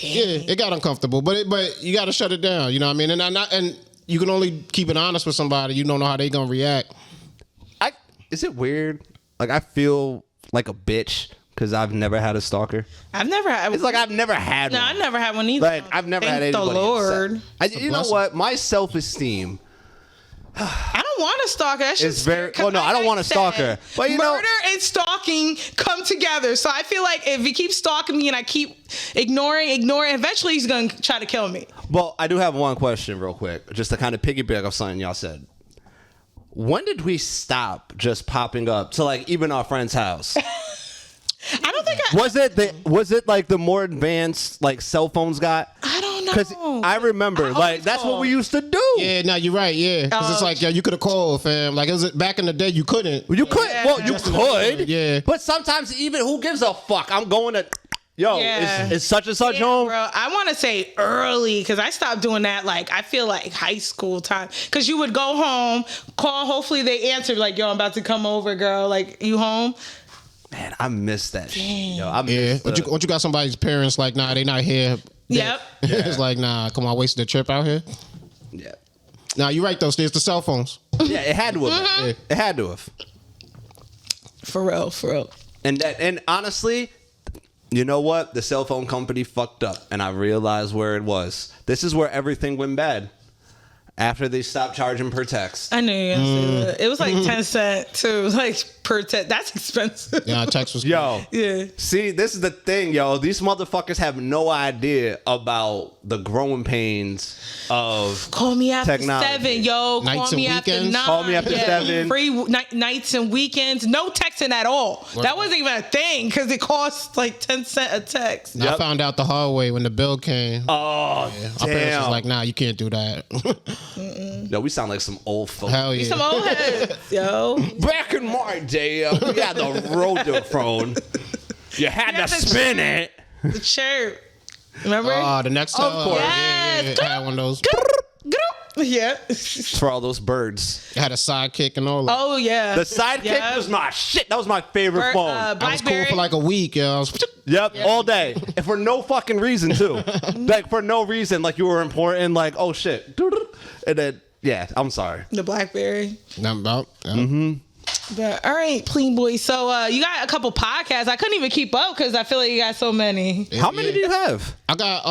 Yeah, it got uncomfortable, but you got to shut it down. You know what I mean? And you can only keep it honest with somebody. You don't know how they gonna react. Is it weird? Like I feel like a bitch because I've never had a stalker. I've never had. It's like I've never had one. No, I never had one either. Like I've never had Thank anybody. the Lord. You know what? My self-esteem. I don't want a stalker. That's just very. Oh no, I don't want a stalker. But murder and stalking come together. So I feel like if he keeps stalking me and I keep ignoring, eventually he's gonna try to kill me. Well, I do have one question, real quick, just to kind of piggyback off something y'all said. When did we stop just popping up to like even our friend's house? I don't think was it like the more advanced like cell phones got? I don't know. Because I remember like that's what we used to do. Yeah, no, you're right. Yeah, because it's like you could have called, fam. Like it was back in the day, you couldn't. You could. Yeah. Well, you could. Yeah. But sometimes even who gives a fuck? I'm going to. Yo, it's such and such home. Bro, I want to say early because I stopped doing that. Like I feel like high school time because you would go home, call. Hopefully they answered like, "Yo, I'm about to come over, girl. Like you home." Man, I miss that shit. Yo, Once you got somebody's parents like, nah, they not here. Yep. It's like, nah, come on, wasted the trip out here. Yeah. Nah, you're right though. It's the cell phones. Yeah, it had to have. Mm-hmm. It had to have. For real. And honestly, you know what? The cell phone company fucked up, and I realized where it was. This is where everything went bad. After they stopped charging per text. I knew you were gonna say that. It was like 10 cents too, like per text. That's expensive. Yeah, text was Yo. Yeah. See, this is the thing, yo. These motherfuckers have no idea about the growing pains of Call me after technology. 7, yo. Nights Call me and after weekends? 9. Call me after 7. Free nights and weekends. No texting at all. That wasn't even a thing because it costs like 10 cents a text. I found out the hard way when the bill came. Oh, My parents was damn. like, nah, you can't do that. Yo, we sound like some old folks. Hell yeah. Some old heads, yo. Back in my day, we had the rotophone. You had to spin it. The chirp. Remember? The next time. Of course. Yeah, I had one of those. Yeah. For all those birds. It had a sidekick and all that. Oh, yeah. The sidekick was my shit. That was my favorite phone. I was cool Blackberry. for like a week. Yeah, I was, Yep, all day. And for no fucking reason, too. Like, for no reason. Like, you were important. Like, oh, shit. And then, yeah, I'm sorry. The Blackberry. nothing about. Yeah. Mm-hmm. But all right, Playboy. So you got a couple podcasts. I couldn't even keep up because I feel like you got so many. How many do you have? I got,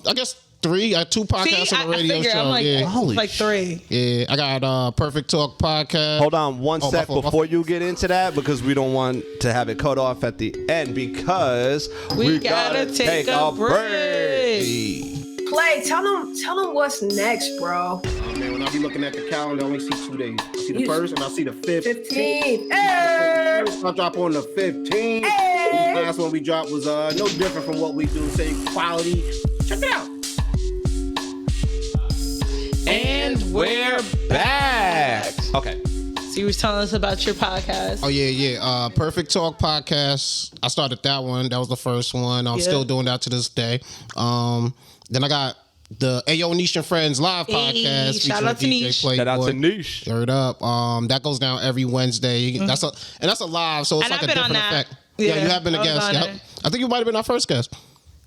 I guess 3. I had 2 podcasts See, on the radio I figure show. I'm like, yeah. Holy like 3. Yeah, I got Perfect Talk podcast. Hold on one Oh, sec my fault. before you get into that because we don't want to have it cut off at the end because We gotta take a break. Play, tell them what's next, bro. Man, when I be looking at the calendar, I only see 2 days. I see the first and I see the 15th. 15. Hey! First I drop on the 15th. Hey! The last one we dropped was no different from what we do, same quality. Check it out. And we're back. Okay. So you were telling us about your podcast. Oh yeah. Perfect Talk podcast. I started that one. That was the first one. I'm still doing that to this day. Then I got the Ayo Niche and Friends live podcast. Shout out to DJ Niche. Playboy. Shout out to Niche. Word up. That goes down every Wednesday. That's a live, so it's And like I've a been on different that. effect. Yeah, you have been a I was guest. on Yep. there. I think you might have been our first guest.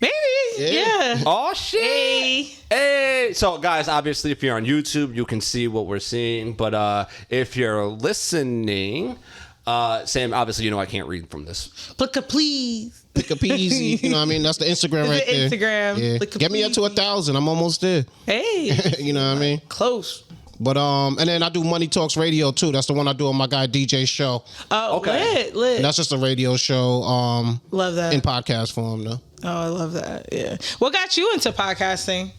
Maybe. Yeah. Oh shit. Hey. Hey. So guys, obviously if you're on YouTube, you can see what we're seeing. But if you're listening, Sam, obviously you know I can't read from this. Plicka, please. Pick a peasy. You know what I mean? That's the Instagram right there. Instagram. Yeah. Plicka, Get me up to 1,000. I'm almost there. Hey. You know what I mean? Close. But and then I do Money Talks Radio too. That's the one I do on my guy DJ show. Oh, Okay. lit. And that's just a radio show. Love that. In podcast form though. Oh, I love that. Yeah. What got you into podcasting?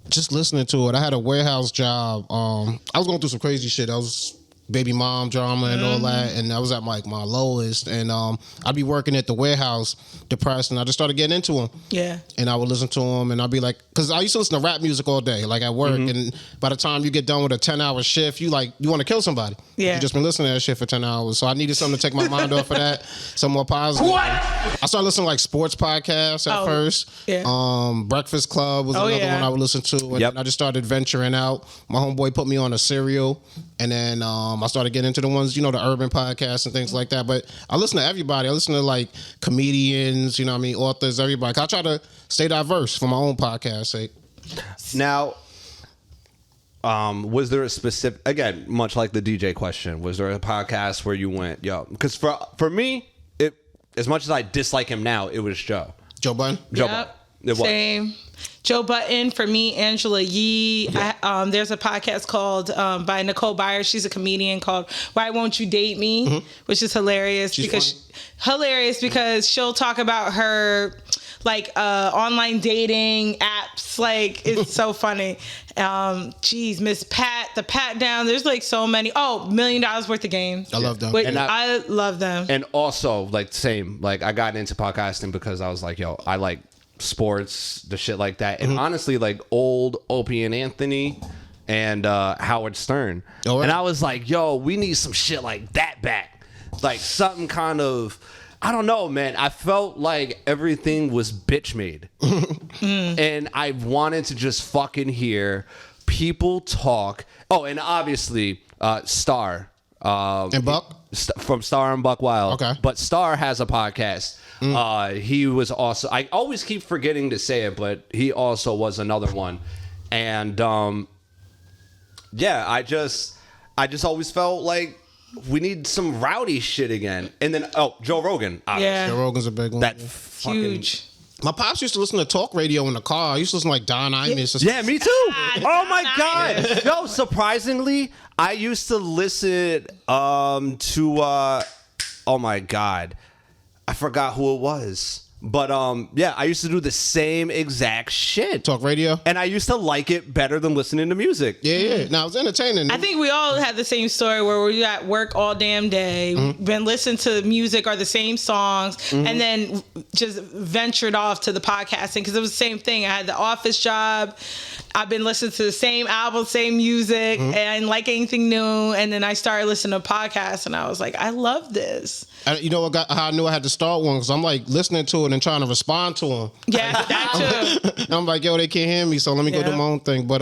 Just listening to it. I had a warehouse job. I was going through some crazy shit. I was baby mom drama and all that, and I was at my lowest, and I'd be working at the warehouse depressed, and I just started getting into them. Yeah. And I would listen to them, and I'd be like, because I used to listen to rap music all day, like at work, and by the time you get done with a 10-hour shift, you want to kill somebody. Yeah. You just been listening to that shit for 10 hours, so I needed something to take my mind off of that, some more positive. What? I started listening to like sports podcasts at first. Yeah. Breakfast Club was another one I would listen to, and I just started venturing out. My homeboy put me on a Serial, and then I started getting into the ones, the urban podcasts and things like that. But I listen to everybody. I listen to like comedians, authors, everybody. I try to stay diverse for my own podcast sake. Now, was there a specific, again, much like the DJ question, was there a podcast where you went, yo? Because for me, as much as I dislike him now, it was Joe. Joe Budden? Joe Budden. It was. Same. Joe Budden, for me, Angela Yee. Yeah. There's a podcast called by Nicole Byers. She's a comedian called Why Won't You Date Me, which is hilarious because she'll talk about her like online dating apps. Like, it's so funny. Miss Pat, the Pat Down. There's like so many. $1 million worth of games. I love them. I love them. And also, like, same. Like, I got into podcasting because I was like, yo, I like sports, the shit like that, and honestly, like old Opie and Anthony and Howard Stern. And I was like, yo, we need some shit like that back, like something kind of, I don't know, man. I felt like everything was bitch made, and I wanted to just fucking hear people talk. Oh, and obviously, Star and Buck from Star and Buck Wild. Okay, but Star has a podcast. He was also, I always keep forgetting to say it, but he also was another one. And I just always felt like we need some rowdy shit again. And then Joe Rogan. Yeah, Joe Rogan's a big one. That huge. My pops used to listen to talk radio in the car. I used to listen to like Don Imus. Yeah, me too. Oh my God. No, surprisingly, I used to listen to oh my God, I forgot who it was. But I used to do the same exact shit. Talk radio? And I used to like it better than listening to music. Yeah. Now, it was entertaining. I think we all had the same story where we at work all damn day, been listening to music or the same songs, and then just ventured off to the podcasting because it was the same thing. I had the office job. I've been listening to the same album, same music, and I didn't like anything new. And then I started listening to podcasts, and I was like, I love this. You know how I knew I had to start one? Because I'm like listening to it and trying to respond to them. Yeah, that too. And I'm like, yo, they can't hear me, so let me go do my own thing. But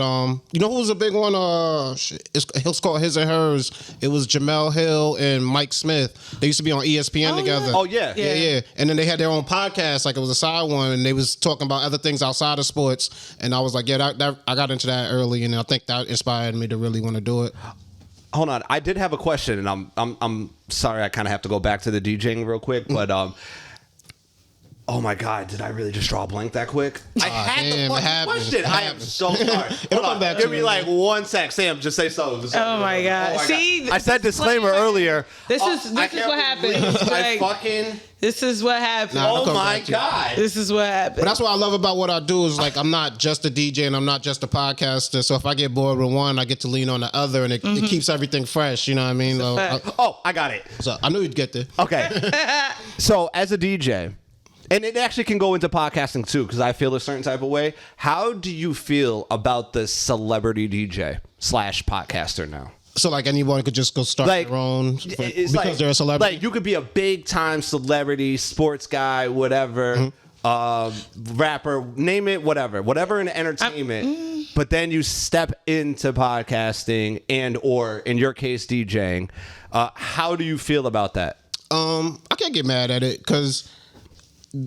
you know who was a big one? It's called His and Hers. It was Jamel Hill and Mike Smith. They used to be on ESPN together. Oh yeah. And then they had their own podcast, like it was a side one, and they was talking about other things outside of sports. And I was like, that I got into that early, and I think that inspired me to really want to do it. Hold on, I did have a question, and I'm sorry, I kind of have to go back to the DJing real quick, but oh my God, did I really just draw a blank that quick? I had the fucking question. I am so sorry. Hold on, give me like 1 sec. Sam, just say so. Oh my God. See, I said disclaimer earlier. This is what happens. This is what happened. Oh my God. This is what happened. But that's what I love about what I do is like I'm not just a DJ and I'm not just a podcaster. So if I get bored with one, I get to lean on the other, and it keeps everything fresh. You know what I mean? I got it. So I knew you'd get there. Okay. So as a DJ, and it actually can go into podcasting too, because I feel a certain type of way. How do you feel about the celebrity DJ / podcaster now? So like anyone could just go start their own because they're a celebrity. Like you could be a big time celebrity, sports guy, whatever, rapper, name it, whatever in entertainment. But then you step into podcasting and or in your case DJing. How do you feel about that? I can't get mad at it because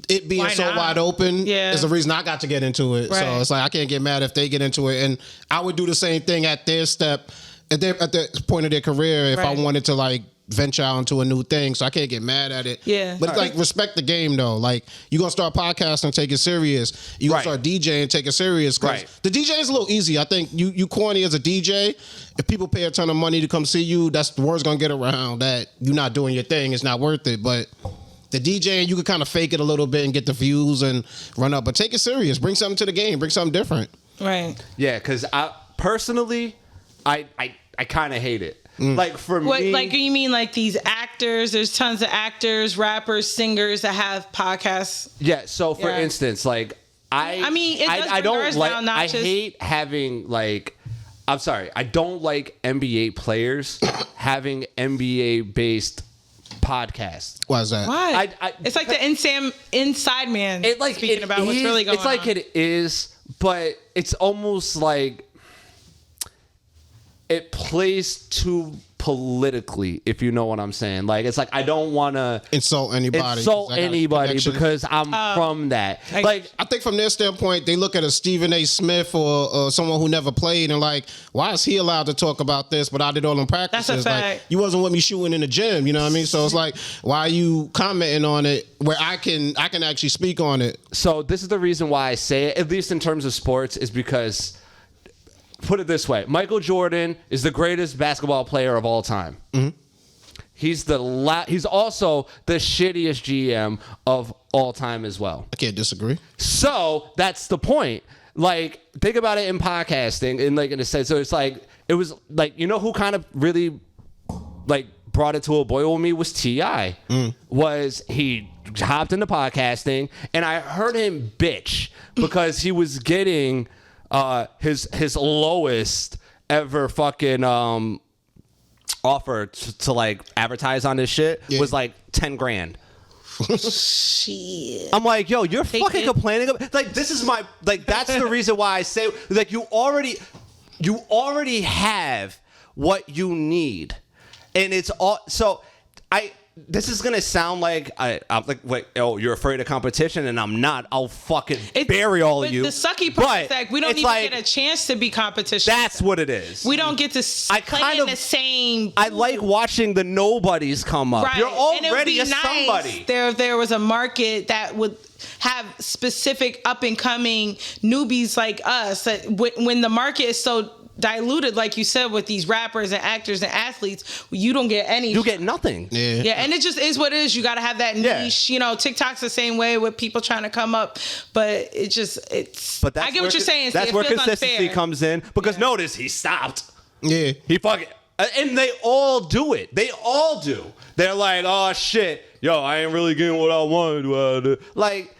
it being so wide open is the reason I got to get into it. Right. So it's like I can't get mad if they get into it, and I would do the same thing at their step. At the point of their career, if I wanted to like venture out into a new thing, so I can't get mad at it. Yeah, but like respect the game though. Like you gonna start podcasting, take it serious. You gonna start DJing, take it serious. Cause the DJ is a little easy. I think you corny as a DJ. If people pay a ton of money to come see you, that's the word's gonna get around that you're not doing your thing. It's not worth it. But the DJ, you can kind of fake it a little bit and get the views and run up. But take it serious. Bring something to the game. Bring something different. Right. Yeah, because I personally. I kind of hate it. Like for me, like you mean like these actors? There's tons of actors, rappers, singers that have podcasts. Yeah. So for instance, like I mean, I don't like. I hate having like. I'm sorry. I don't like NBA players having NBA based podcasts. Why is that? Why? It's like the inside man. Speaking about what's really going on. It's like it is, but it's almost like it plays too politically, if you know what I'm saying. Like, it's like I don't want to insult anybody because I'm from that. Like, I think from their standpoint, they look at a Stephen A. Smith or someone who never played and like, why is he allowed to talk about this, but I did all in practices? That's a fact. Like, you wasn't with me shooting in the gym, you know what I mean? So it's like, why are you commenting on it where I can actually speak on it? So this is the reason why I say it, at least in terms of sports, is because, put it this way, Michael Jordan is the greatest basketball player of all time. Mm-hmm. He's also the shittiest GM of all time as well. I can't disagree. So that's the point. Like, think about it in podcasting, and like in a sense. So it's like, it was like, you know who kind of really like brought it to a boil with me was T.I. Was he hopped into podcasting, and I heard him bitch because he was getting his lowest ever fucking offer to like advertise on this shit was like 10 grand. Shit. I'm like, yo, you're fucking complaining about, like, this is my, like, that's the reason why I say, like, you already have what you need, and it's all. So this is gonna sound like I'm like, wait, oh, you're afraid of competition, and I'm not. I'll fucking bury all of you. The sucky part is that we don't even get a chance to be competition. That's what it is. We don't get to play in the same. I like watching the nobodies come up. Right. You're And it would already be nice somebody. There was a market that would have specific up and coming newbies like us. That when the market is so diluted, like you said, with these rappers and actors and athletes, you don't get any. You get nothing. Yeah, and it just is what it is. You got to have that niche. You know, TikTok's the same way with people trying to come up, but it's. But that's I get what you're saying. That's where consistency unfair. comes in, because notice he stopped. Yeah, he fucking, and they all do it. They all do. They're like, oh shit, yo, I ain't really getting what I wanted to do. Like,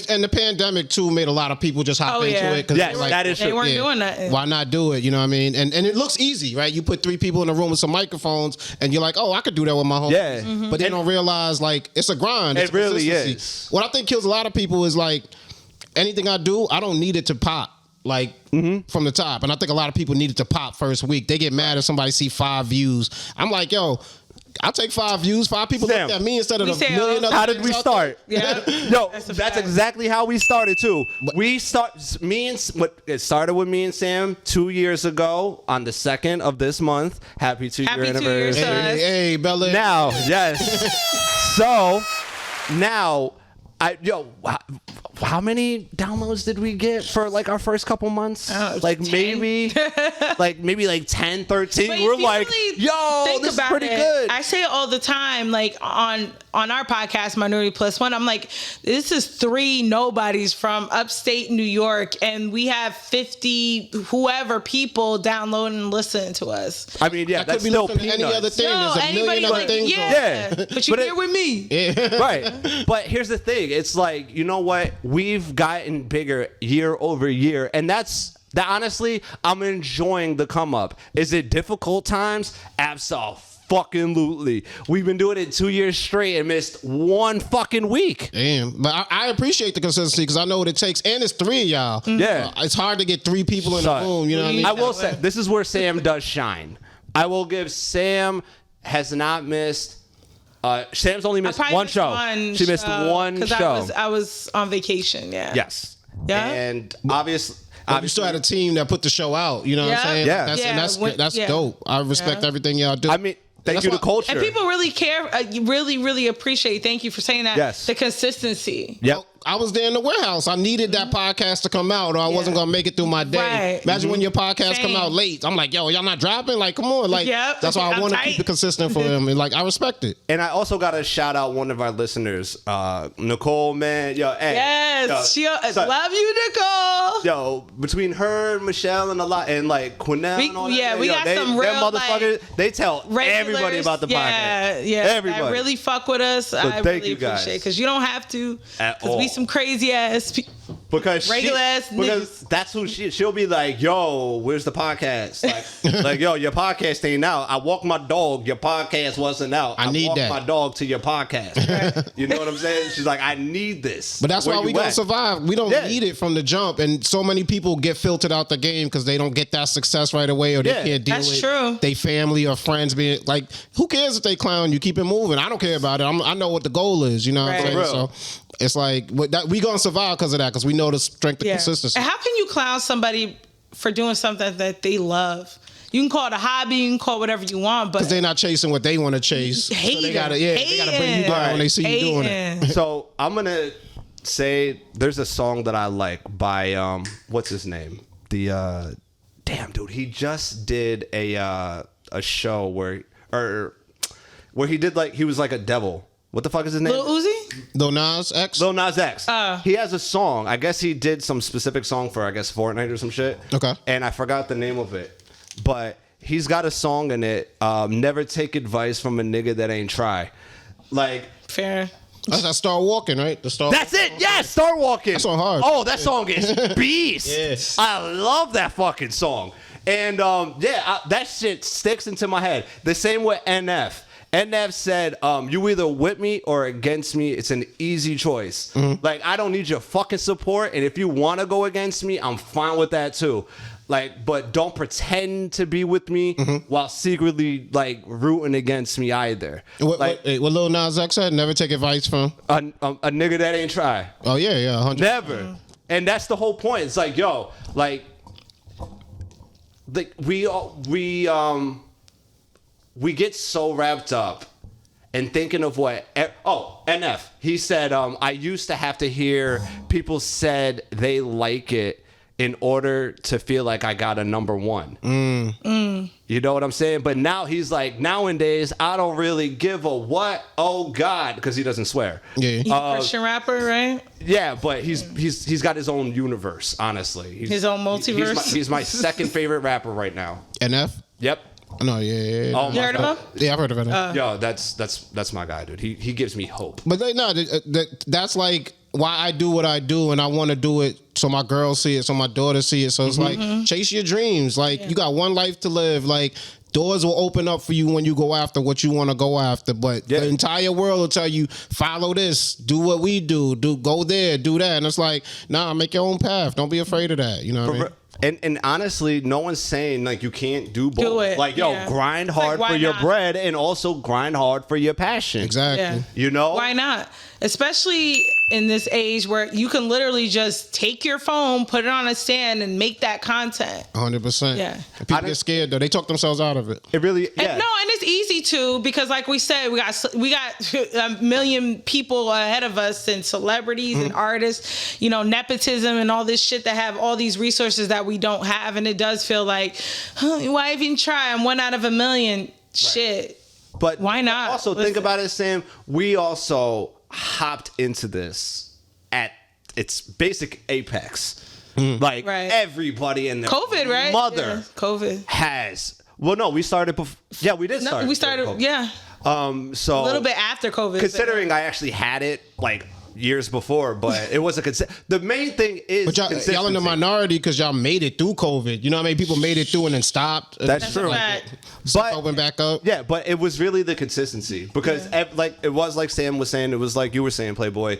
and the pandemic too made a lot of people just hop into it. Yes, that is true. They weren't doing nothing. Why not do it? You know what I mean? And it looks easy, right? You put 3 people in a room with some microphones, and you're like, oh, I could do that with my home. Yeah. But they don't realize, like, it's a grind. It's it really consistency. is. What I think kills a lot of people is, like, anything I do, I don't need it to pop. Like, from the top. And I think a lot of people need it to pop first week. They get mad if somebody see 5 views. I'm like, yo, I'll take 5 views. 5 people look at me instead of a million other. How did we start? Yeah. Yo, that's exactly how we started too. It started with me and Sam 2 years ago on the 2nd of this month. Happy 2-year anniversary. Hey, Bella. Now, yes. So now, how many downloads did we get for like our first couple months? Like 10. maybe like 10, 13. But We're if you like, really yo, think this is about pretty it, good. I say it all the time, like on our podcast, MinorityPlus1. I'm like, this is 3 nobodies from upstate New York, and we have 50 whoever people downloading and listening to us. I mean, yeah, that's could be still listening to any peanuts. other thing. No, There's a million other things. Yeah. But you're here with me. Yeah. Right. But here's the thing. It's like, you know what? We've gotten bigger year over year. And that's honestly, I'm enjoying the come up. Is it difficult times? Absolutely. We've been doing it 2 years straight and missed 1 fucking week. Damn. But I appreciate the consistency because I know what it takes. And it's 3 of y'all. Yeah. It's hard to get 3 people in the room. You know what I mean? I will say, this is where Sam does shine. I will give Sam has not missed. Sam's only missed one show. She missed one show. I was on vacation. Yeah. Yes. Yeah. And obviously, you still had a team that put the show out. You know what I'm saying? Yeah. That's dope. I respect everything y'all do. I mean, thank you to culture. And people really care. Really, really appreciate. Thank you for saying that. Yes. The consistency. Yep. I was there in the warehouse. I needed that podcast to come out, or I wasn't gonna make it through my day. Right. Imagine when your podcast come out late. I'm like, yo, y'all not dropping? Like, come on, like that's why I want to keep it consistent for him, and like I respect it. And I also got to shout out one of our listeners, Nicole, man. Yo, hey, yes, love you, Nicole. Yo, between her, Michelle, and like Quinnell, and all that, we got some real motherfuckers. They tell regulars, everybody about the podcast. Yeah, everybody. I really fuck with us. So I thank really you guys. appreciate it because you don't have to. At all. We some crazy ass people. Because regular ass niggas. That's who she'll be like, yo, where's the podcast? Like, yo, your podcast ain't out. I walked my dog, your podcast wasn't out. I need walked that. my dog to your podcast. Right. You know what I'm saying? She's like, I need this. But that's why we gonna survive. We don't need it from the jump. And so many people get filtered out the game because they don't get that success right away, or they can't deal with their family or friends being like, who cares if they clown you? Keep it moving. I don't care about it. I know what the goal is. You know what I'm saying? So it's like we gonna survive because of that, because we know the strength of consistency. And how can you clown somebody for doing something that they love? You can call it a hobby, you can call it whatever you want, but because they're not chasing what they want to chase, so they gotta bring you down when they see you doing it. So I'm gonna say there's a song that I like by what's his name? The damn dude, he just did a show where he did like he was like a devil. What the fuck is his name? Lil Uzi? Lil Nas X? Lil Nas X. He has a song. I guess he did some specific song for, I guess, Fortnite or some shit. Okay. And I forgot the name of it. But he's got a song in it, Never Take Advice from a Nigga That Ain't Try. Like... Fair. That's that Start Walking, right? That's it. Yes, Start Walking. That song hard. Oh, that song is beast. Yes. I love that fucking song. And that shit sticks into my head. The same with NF. NF said, you either with me or against me. It's an easy choice. Mm-hmm. Like, I don't need your fucking support. And if you want to go against me, I'm fine with that too. Like, but don't pretend to be with me while secretly like rooting against me either. What Lil Nas X said? Never take advice from a nigga that ain't try. Oh yeah, 100%. Never. And that's the whole point. It's like, yo, like we get so wrapped up and thinking of what NF. He said, I used to have to hear people said they like it in order to feel like I got a number one. You know what I'm saying? But now he's like, nowadays, I don't really give a what, oh God, because he doesn't swear. Yeah. He's a Christian rapper, right? Yeah, but he's got his own universe, honestly. His own multiverse? He's my second favorite rapper right now. NF? Yep. No, yeah. Oh, you heard of him? Yeah, I've heard of it. Yo, that's my guy, dude. He gives me hope. But that's like why I do what I do, and I want to do it so my girls see it, so my daughters see it. So it's like, chase your dreams. Like, you got one life to live. Like, doors will open up for you when you go after what you want to go after. But the entire world will tell you, follow this, do what we do, go there, do that. And it's like, nah, make your own path. Don't be afraid of that. You know what I mean? And honestly, no one's saying like you can't do both. Do it. Like, yo, grind hard for your bread and also grind hard for your passion. Exactly. Yeah. You know? Why not? Especially in this age where you can literally just take your phone, put it on a stand, and make that content. 100%. Yeah. And people get scared though. They talk themselves out of it. It really, and it's easy to, because like we said, we got a million people ahead of us, and celebrities and artists, you know, nepotism and all this shit that have all these resources that we don't have, and it does feel like, why even try? I'm 1 out of a million. Right. Shit. But why not? Also, think about it, Sam. We also hopped into this at its basic apex. Like everybody in the COVID, right? mother COVID has. Well, no, we started before. Yeah, we did start. We started. Yeah. So a little bit after COVID. Considering I actually had it like years before, but it wasn't the main thing is but y'all in the minority because y'all made it through COVID. You know how many people made it through and then stopped? That's true. But open back up. Yeah, but it was really the consistency because it was like Sam was saying, it was like you were saying, Playboy.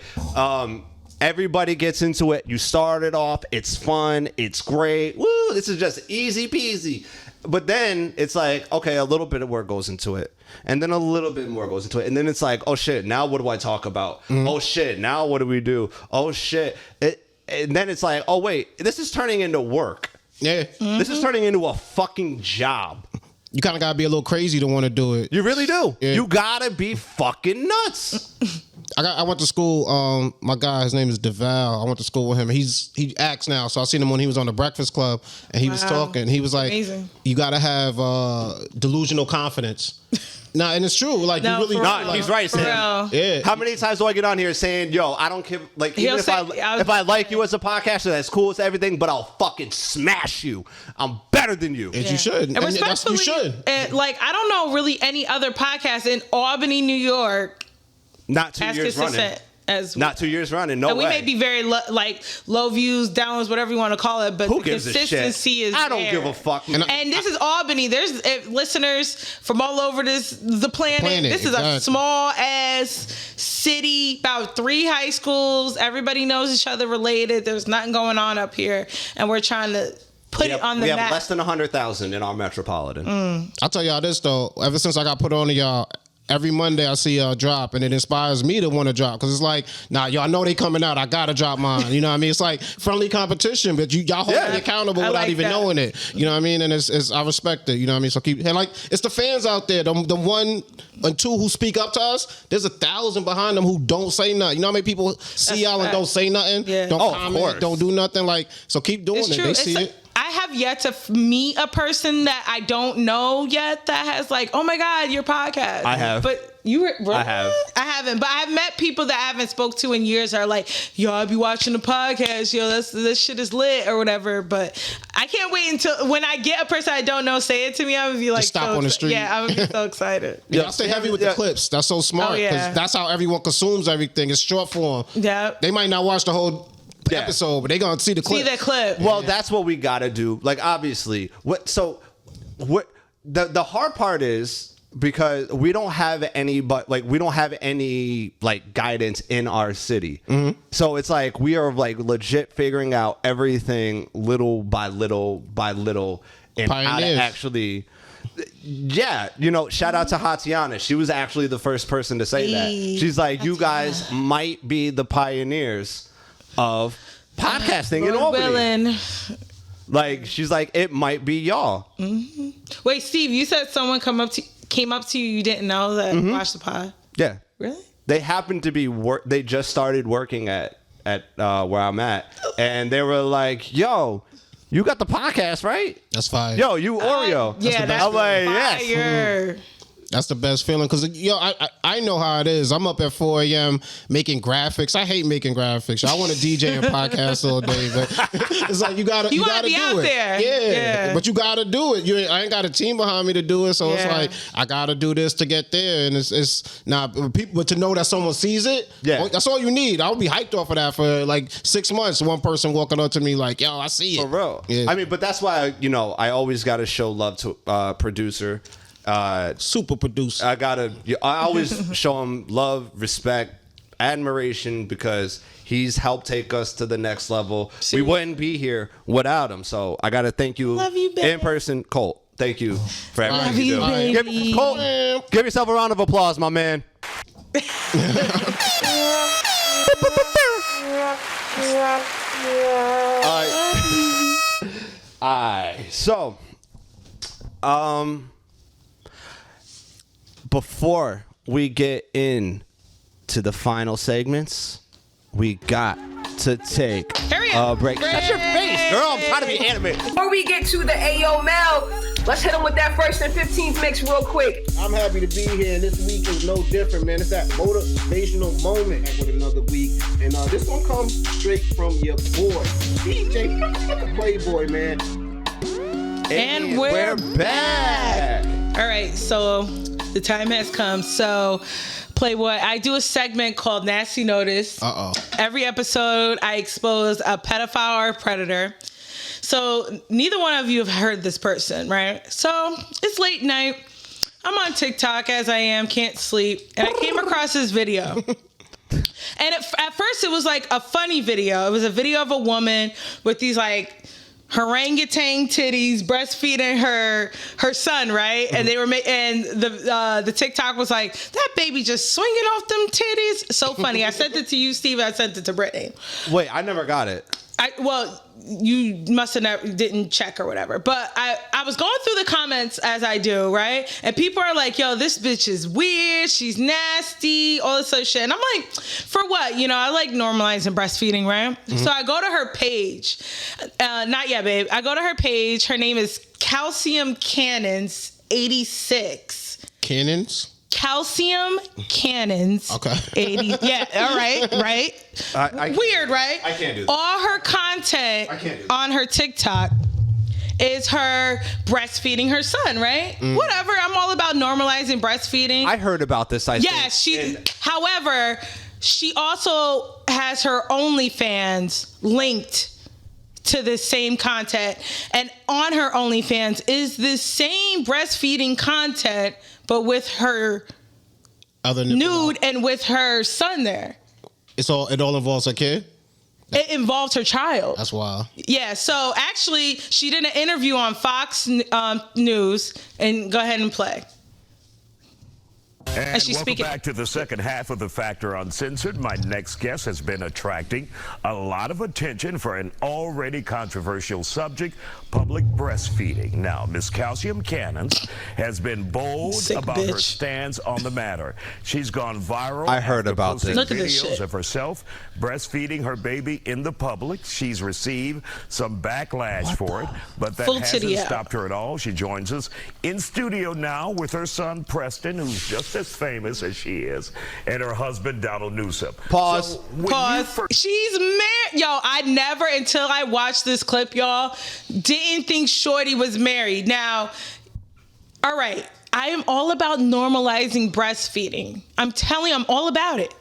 Everybody gets into it. You start it off. It's fun. It's great. Woo! This is just easy peasy. But then it's like, okay, a little bit of work goes into it. And then a little bit more goes into it. And then it's like, oh shit, now what do I talk about? Oh shit, now what do we do? Oh shit. And then it's like, oh wait, this is turning into work. Yeah. This is turning into a fucking job. You kind of got to be a little crazy to want to do it. You really do. Yeah. You got to be fucking nuts. I went to school. My guy, his name is DeVal. I went to school with him. He acts now, so I seen him when he was on the Breakfast Club, and he was talking. He was like, Amazing. "You got to have delusional confidence." Nah, and it's true. Like No, you really for not. real. Like, He's right, For Sam. real. yeah. How many times do I get on here saying, "Yo, I don't care." Like, even He'll if say- if I like you as a podcaster, that's cool as everything. But I'll fucking smash you. I'm better than you. And you should. And And that's, you respectfully, should. like, I don't know really any other podcast in Albany, New York, Not 2 as years running. consistent as Not 2 years running. No and way. we may be very low views, downs, whatever you want to call it, but Who the gives a shit? consistency is I don't there. give a fuck. And this is Albany. There's listeners from all over the planet. This is exactly. a small ass city, about 3 high schools. Everybody knows each other, related. There's nothing going on up here, and we're trying to put it on the we map. have less than 100,000 in our metropolitan. I'll tell y'all this though. Ever since I got put on to y'all, every Monday I see y'all drop, and it inspires me to want to drop, because it's like, nah, y'all know they coming out. I gotta drop mine. You know what I mean? It's like friendly competition, but y'all hold me accountable I without like even that. knowing it. You know what I mean? And it's I respect it. You know what I mean? So keep, and like, it's the fans out there, the 1 and 2 who speak up to us. There's 1,000 behind them who don't say nothing. You know how many people see y'all and don't say nothing? Yeah. Don't Oh, of comment, course. don't do nothing. Like, so keep doing It's it. true. They It's see like- it. I have yet to meet a person that I don't know yet that has like, oh my God, your podcast. I have. But you were, I have. I haven't, but I've met people that I haven't spoke to in years that are like, yo, I'll be watching the podcast. Yo, this shit is lit or whatever. But I can't wait until when I get a person I don't know say it to me, I'm gonna be like, stop so on the street. Yeah, I'm gonna be so excited. Y'all stay heavy with the clips. That's so smart, Oh, because yeah. that's how everyone consumes everything. It's short form. Yeah. They might not watch the whole episode, but they gonna see the clip. See that clip. Well, that's what we gotta do. Like, obviously, the hard part is because we don't have any guidance in our city. So it's like we are like legit figuring out everything little by little by little, and how to Pioneers. actually. Yeah, you know, shout out to Hatiana. She was actually the first person to say that. She's like, you guys might be the pioneers of podcasting in Lord Albany. willing. Like, she's like, it might be y'all. Wait, Steve, you said someone came up to you, you didn't know that watched the pod. Yeah. Really? They happened to be they just started working at where I'm at, and they were like, yo, you got the podcast, right? That's fire. Yo, you Oreo. Yeah, that's I'm like, fire. yes. That's the best feeling, because I know how it is. I'm up at 4 a.m. making graphics. I hate making graphics. I want to DJ and podcast all day, but it's like you gotta You wanna gotta be do out it. there. Yeah, but you gotta do it. I ain't got a team behind me to do it, so it's Yeah. like I gotta do this to get there, and it's not people. But to know that someone sees it, Yeah. that's all you need. I'll be hyped off of that for like 6 months. One person walking up to me like, "Yo, I see it." For real. Yeah. I mean, but that's why, I always got to show love to producer. Super producer. I always show him love, respect, admiration, because he's helped take us to the next level. We wouldn't be here without him. So I got to thank you, Love you, baby. in person, Colt. Thank you for everything Love you you, do. baby. Colt, give yourself a round of applause, my man. All right. So, before we get in to the final segments, we got to take Hurry a up. break. Shut your face, girl. I'm trying to be animated. Before we get to the Ayo Mel, let's hit him with that first and 15th mix real quick. I'm happy to be here, and this week is no different, man. It's that motivational moment. Back with another week, and this one comes straight from your boy, DJ Playboy, man. And we're back. All right, so the time has come. So, Playboy, I do a segment called Nasty Notice. Every episode, I expose a pedophile or predator. So, neither one of you have heard this person, right? So, it's late night. I'm on TikTok, as I am, can't sleep. And I came across this video. And at first, it was like a funny video. It was a video of a woman with these like orangutan titties breastfeeding her son, right? And they were and the TikTok was like, that baby just swinging off them titties. So funny. I sent it to you, Steve. I sent it to Brittany. Wait, I never got it. You must have never didn't check or whatever. But I was going through the comments as I do, right? And people are like, yo, this bitch is weird. She's nasty, all this other shit. And I'm like, for what? You know, I like normalizing breastfeeding, right? Mm-hmm. So I go to her page. Not yet, babe. I go to her page. Her name is Calcium Cannons 86. Cannons? Calcium Cannons. Okay. 80. Yeah, all right, right? Weird, right? I can't do that. All her content on her TikTok is her breastfeeding her son, right? Whatever. I'm all about normalizing breastfeeding. I heard about this. However, she also has her OnlyFans linked to this same content. And on her OnlyFans is this same breastfeeding content, but with her nude and with her son there. It all involves her kid? It involves her child. That's wild. Yeah, so actually, she did an interview on Fox News, and go ahead and play. And welcome back to the second half of The Factor Uncensored. My next guest has been attracting a lot of attention for an already controversial subject, public breastfeeding. Now, Miss Calcium Cannons has been bold about her stance on the matter. She's gone viral. I heard about this. Look at this videos shit. of herself breastfeeding her baby in the public. She's received some backlash for it, but that hasn't stopped her at all. She joins us in studio now with her son, Preston, who's just as famous as she is, and her husband, Donald Newsom. Pause. She's married. Yo, I never, until I watched this clip, y'all, didn't think Shorty was married. Now, all right, I am all about normalizing breastfeeding. I'm telling you, I'm all about it.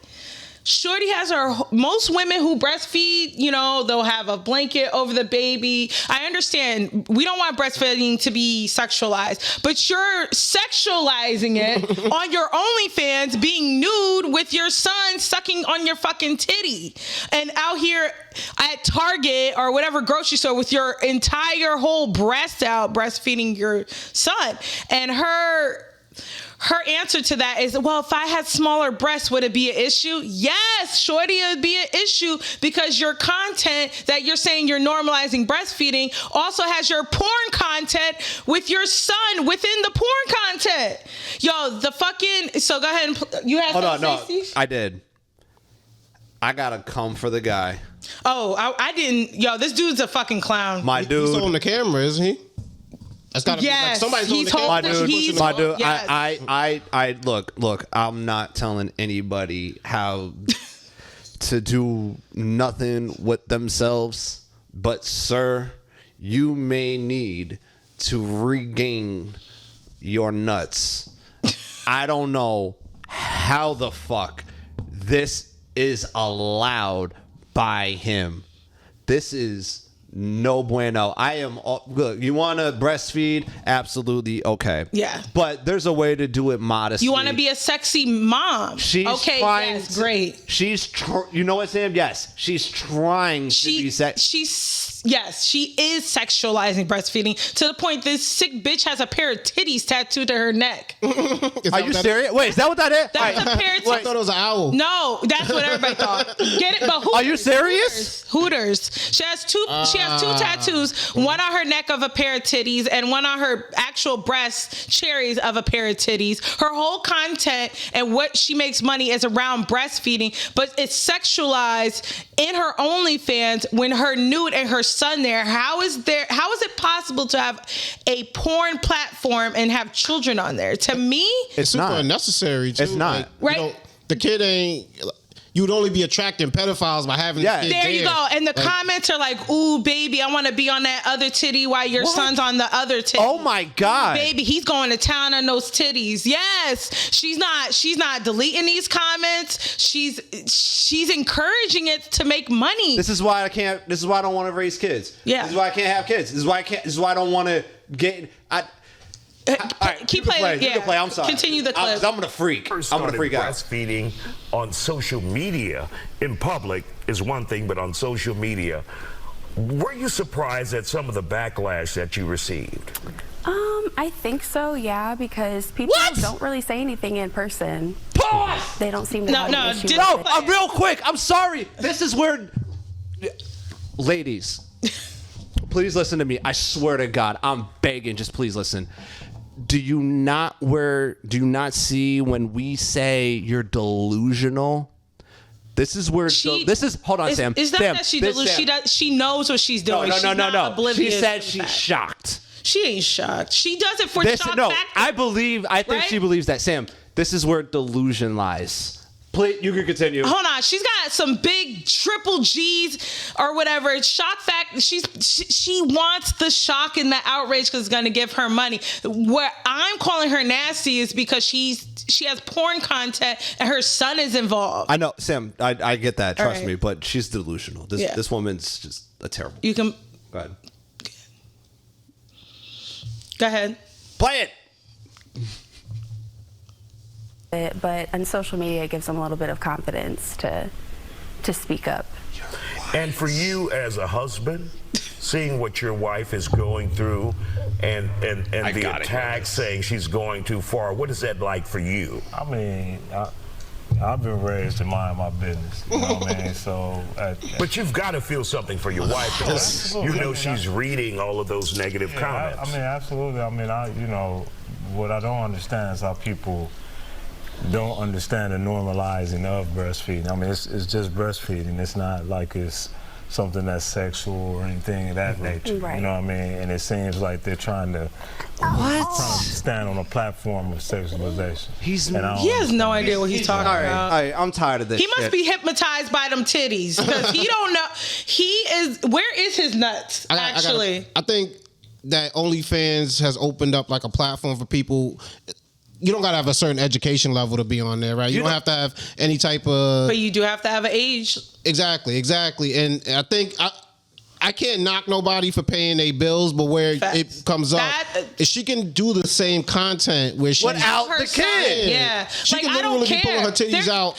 Shorty has most women who breastfeed, you know, they'll have a blanket over the baby. I understand we don't want breastfeeding to be sexualized, but you're sexualizing it on your OnlyFans, being nude with your son sucking on your fucking titty, and out here at Target or whatever grocery store with your entire whole breast out, breastfeeding your son. And her answer to that is, well, if I had smaller breasts, would it be an issue? Yes, Shorty, it would be an issue because your content that you're saying you're normalizing breastfeeding also has your porn content with your son within the porn content. Yo, so go ahead and you had I did. I gotta come for the guy. Oh, I didn't. Yo, this dude's a fucking clown. My dude. He's on the camera, isn't he? That's gotta be like somebody's on the camera. My dude. I look. I'm not telling anybody how to do nothing with themselves, but sir, you may need to regain your nuts. I don't know how the fuck this is allowed by him. This is no bueno. Look, you want to breastfeed? Absolutely okay. Yeah. But there's a way to do it modestly. You want to be a sexy mom? Great. You know what, Sam? Yes. She's trying to be sexy. She is sexualizing breastfeeding to the point this sick bitch has a pair of titties tattooed to her neck. Are you serious? Wait, is that what that is? That's a pair of titties. I thought it was an owl. No, that's what everybody thought. Get it? But Hooters, are you serious? Hooters. She has two tattoos. One on her neck of a pair of titties, and one on her actual breast, cherries of a pair of titties. Her whole content and what she makes money is around breastfeeding, but it's sexualized in her OnlyFans when her nude and her son there. How is it possible to have a porn platform and have children on there? To me, it's super unnecessary too. It's not. Right. You know, the kid ain't. You'd only be attracting pedophiles by having the kid there you go. And the comments are like, ooh, baby, I want to be on that other titty while your son's on the other titty. Oh my God. Ooh, baby, he's going to town on those titties. Yes. She's not deleting these comments. She's encouraging it to make money. This is why I don't want to raise kids. Yeah. This is why I can't have kids. This is why I don't want to get Keep playing. You can play. I'm sorry. Continue the clip. I'm gonna freak. I'm gonna freak out. Breastfeeding on social media in public is one thing, but on social media, were you surprised at some of the backlash that you received? I think so, yeah, because people don't really say anything in person. Pause! They don't seem to have an issue with it. Real quick. I'm sorry. This is where ladies, please listen to me. I swear to God, I'm begging. Just please listen. Do you not see when we say you're delusional? This is where hold on, Sam. It's not Sam, that she knows what she's doing. No. Oblivious She said she's shocked. She ain't shocked. She does it for shock factor. I think she believes that. Sam, this is where delusion lies. Please, you can continue. Hold on. She's got some big triple G's or whatever. It's shock factor. She wants the shock and the outrage because it's going to give her money. Where I'm calling her nasty is because she has porn content and her son is involved. I know, Sam. I get that. Trust me, but she's delusional. This woman's just a terrible. You can go ahead. Go ahead. Play it. But on social media, it gives them a little bit of confidence to speak up. And for you as a husband, seeing what your wife is going through and the attack saying she's going too far, what is that like for you? I mean, I've been raised to mind my business, you know what I mean? So, but you've got to feel something for your wife because you know she's reading all of those negative comments. I mean, absolutely. I mean, what I don't understand is how people don't understand the normalizing of breastfeeding. I mean, it's just breastfeeding. It's not like it's something that's sexual or anything of that nature. Right. You know what I mean? And it seems like they're trying to stand on a platform of sexualization. He has no idea what he's talking about. All right, I'm tired of this. He must be hypnotized by them titties because he don't know. Where is his nuts? Actually, I think that OnlyFans has opened up like a platform for people. You don't gotta have a certain education level to be on there, right? You don't have to have any type of. But you do have to have an age. Exactly. And I think I can't knock nobody for paying their bills, but where it comes up is she can do the same content where she's without the kid. Yeah, she can literally be pulling her titties out.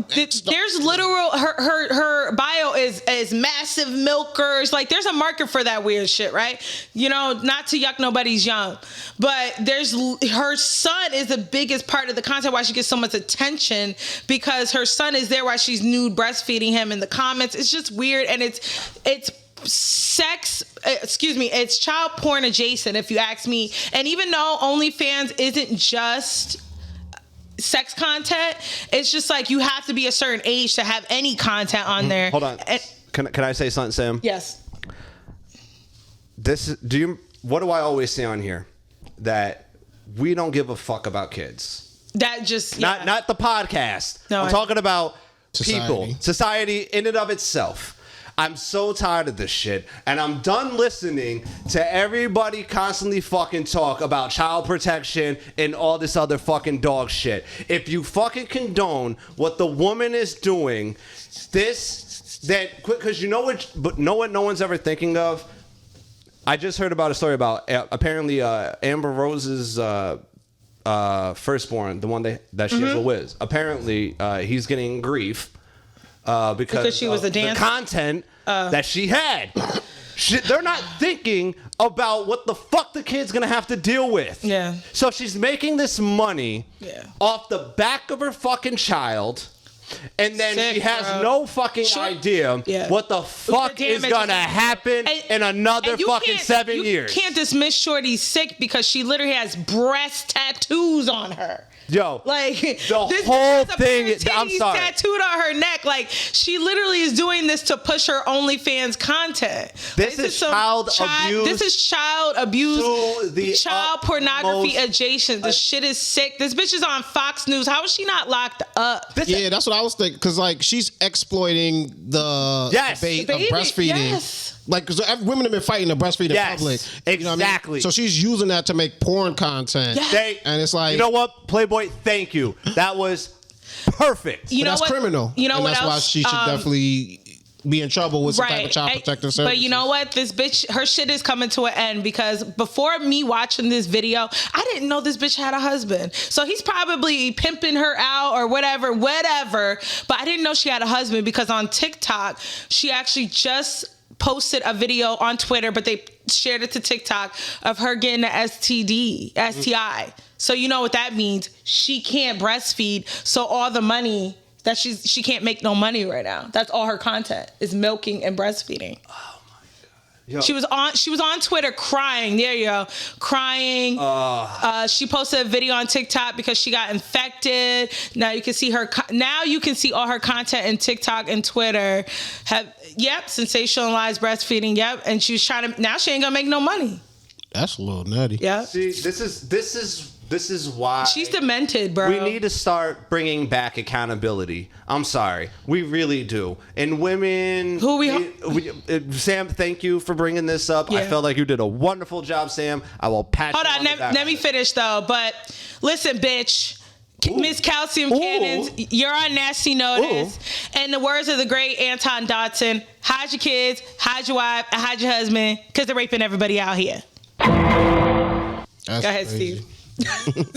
There's literal her bio is massive milkers. Like there's a market for that weird shit, right? You know, not to yuck nobody's young, but her son is the biggest part of the content why she gets so much attention because her son is there while she's nude breastfeeding him in the comments. It's just weird and it's child porn adjacent if you ask me. And even though OnlyFans isn't just sex content, it's just like you have to be a certain age to have any content on there. Hold on. Can I say something, Sam? Yes. What do I always say on here? That we don't give a fuck about kids. That just not the podcast. No, I'm talking about people, society in and of itself. I'm so tired of this shit, and I'm done listening to everybody constantly fucking talk about child protection and all this other fucking dog shit. If you fucking condone what the woman is doing, because you know what no one's ever thinking of? I just heard about a story about apparently Amber Rose's firstborn, the one that she has a Wiz. Apparently, he's getting grief. Because she was a dancer. The content that she had. They're not thinking about what the fuck the kid's gonna have to deal with. Yeah. So she's making this money off the back of her fucking child. And then she has no fucking idea what the fuck is gonna happen in another fucking 7 years. You can't dismiss Shorty's sick because she literally has breast tattoos on her. Yo, like the whole thing. I'm sorry. Tattooed on her neck. Like she literally is doing this to push her OnlyFans content. This is child abuse. This is child abuse. Child pornography adjacent. This shit is sick. This bitch is on Fox News. How is she not locked up? Yeah, that's what I was thinking. Because like she's exploiting the debate of breastfeeding. Yes. Like, because women have been fighting to breastfeed in public. You know what I mean? So she's using that to make porn content. Yes. And it's like, you know what, Playboy? Thank you. That was perfect. You know that's what? criminal. You know and what that's else? why she should definitely be in trouble with some type of child protective services. But you know what? This bitch, her shit is coming to an end because before me watching this video, I didn't know this bitch had a husband. So he's probably pimping her out or whatever. But I didn't know she had a husband because on TikTok, she actually just posted a video on Twitter, but they shared it to TikTok of her getting an STI. So you know what that means. She can't breastfeed. So all the money that she can't make no money right now. That's all her content is milking and breastfeeding. Oh my god. Yo. She was on Twitter crying. There you go. Crying. She posted a video on TikTok because she got infected. Now you can see all her content in TikTok and Twitter. Sensationalized breastfeeding. Yep. And she was now she ain't gonna make no money. That's a little nutty. Yeah. See, this is why she's demented, bro. We need to start bringing back accountability. I'm sorry, we really do. And women, Sam, thank you for bringing this up. Yeah. I felt like you did a wonderful job, Sam. I will pat you on the back. Let me finish though. But listen, bitch. Miss Calcium Cannons, you're on nasty notice. And the words of the great Anton Dotson, hide your kids, hide your wife, and hide your husband, because they're raping everybody out here. That's Go ahead, crazy. Steve. I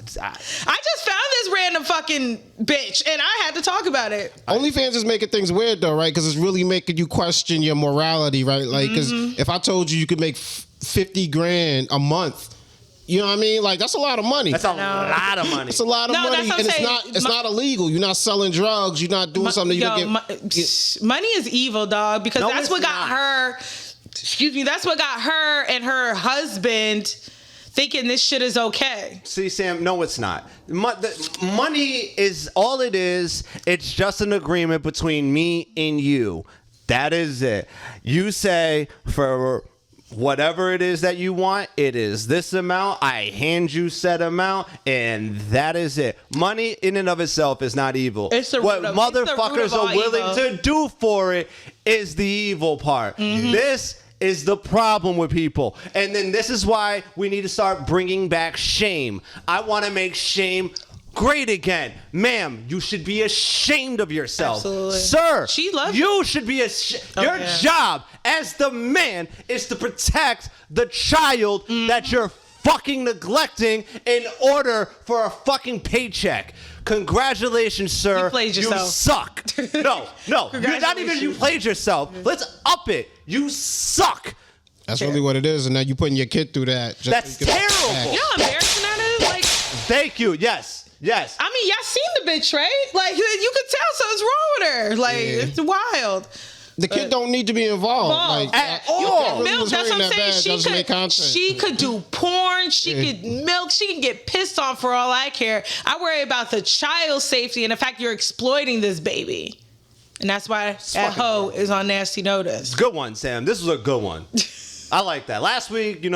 just found this random fucking bitch, and I had to talk about it. OnlyFans is making things weird, though, right? Because it's really making you question your morality, right? Like, because if I told you could make $50,000 a month, you know what I mean? Like, that's a lot of money. That's a lot of money. It's a lot of money, and it's not illegal. You're not selling drugs. You're not doing something. Money is evil, dog. Because that's what got her. Excuse me. That's what got her and her husband thinking this shit is okay. See, Sam, no, it's not. Money is all it is. It's just an agreement between me and you. That is it. You say for whatever it is that you want, it is this amount. I hand you said amount, and that is it. Money in and of itself is not evil. What motherfuckers are willing to do for it is the evil part. This is the problem with people. And then this is why we need to start bringing back shame. I want to make shame great again. Ma'am, you should be ashamed of yourself. Absolutely. Sir, she loves you should be ashamed. Your job as the man is to protect the child that you're fucking neglecting in order for a fucking paycheck. Congratulations, sir. You played yourself. You suck. No. You're not even you played yourself. Let's up it. You suck. That's really what it is, and now you putting your kid through that. That's terrible. You know how embarrassing that is? Like, thank you. Yes. I mean, y'all seen the bitch, right? Like, you could tell something's wrong with her. Like, it's wild. The kid don't need to be involved. Like, at all. Milk, that's what I'm saying. She could do porn. She could milk. She can get pissed off for all I care. I worry about the child's safety and the fact you're exploiting this baby. And that's why that hoe is on nasty notice. Good one, Sam. This was a good one. I like that. Last week, you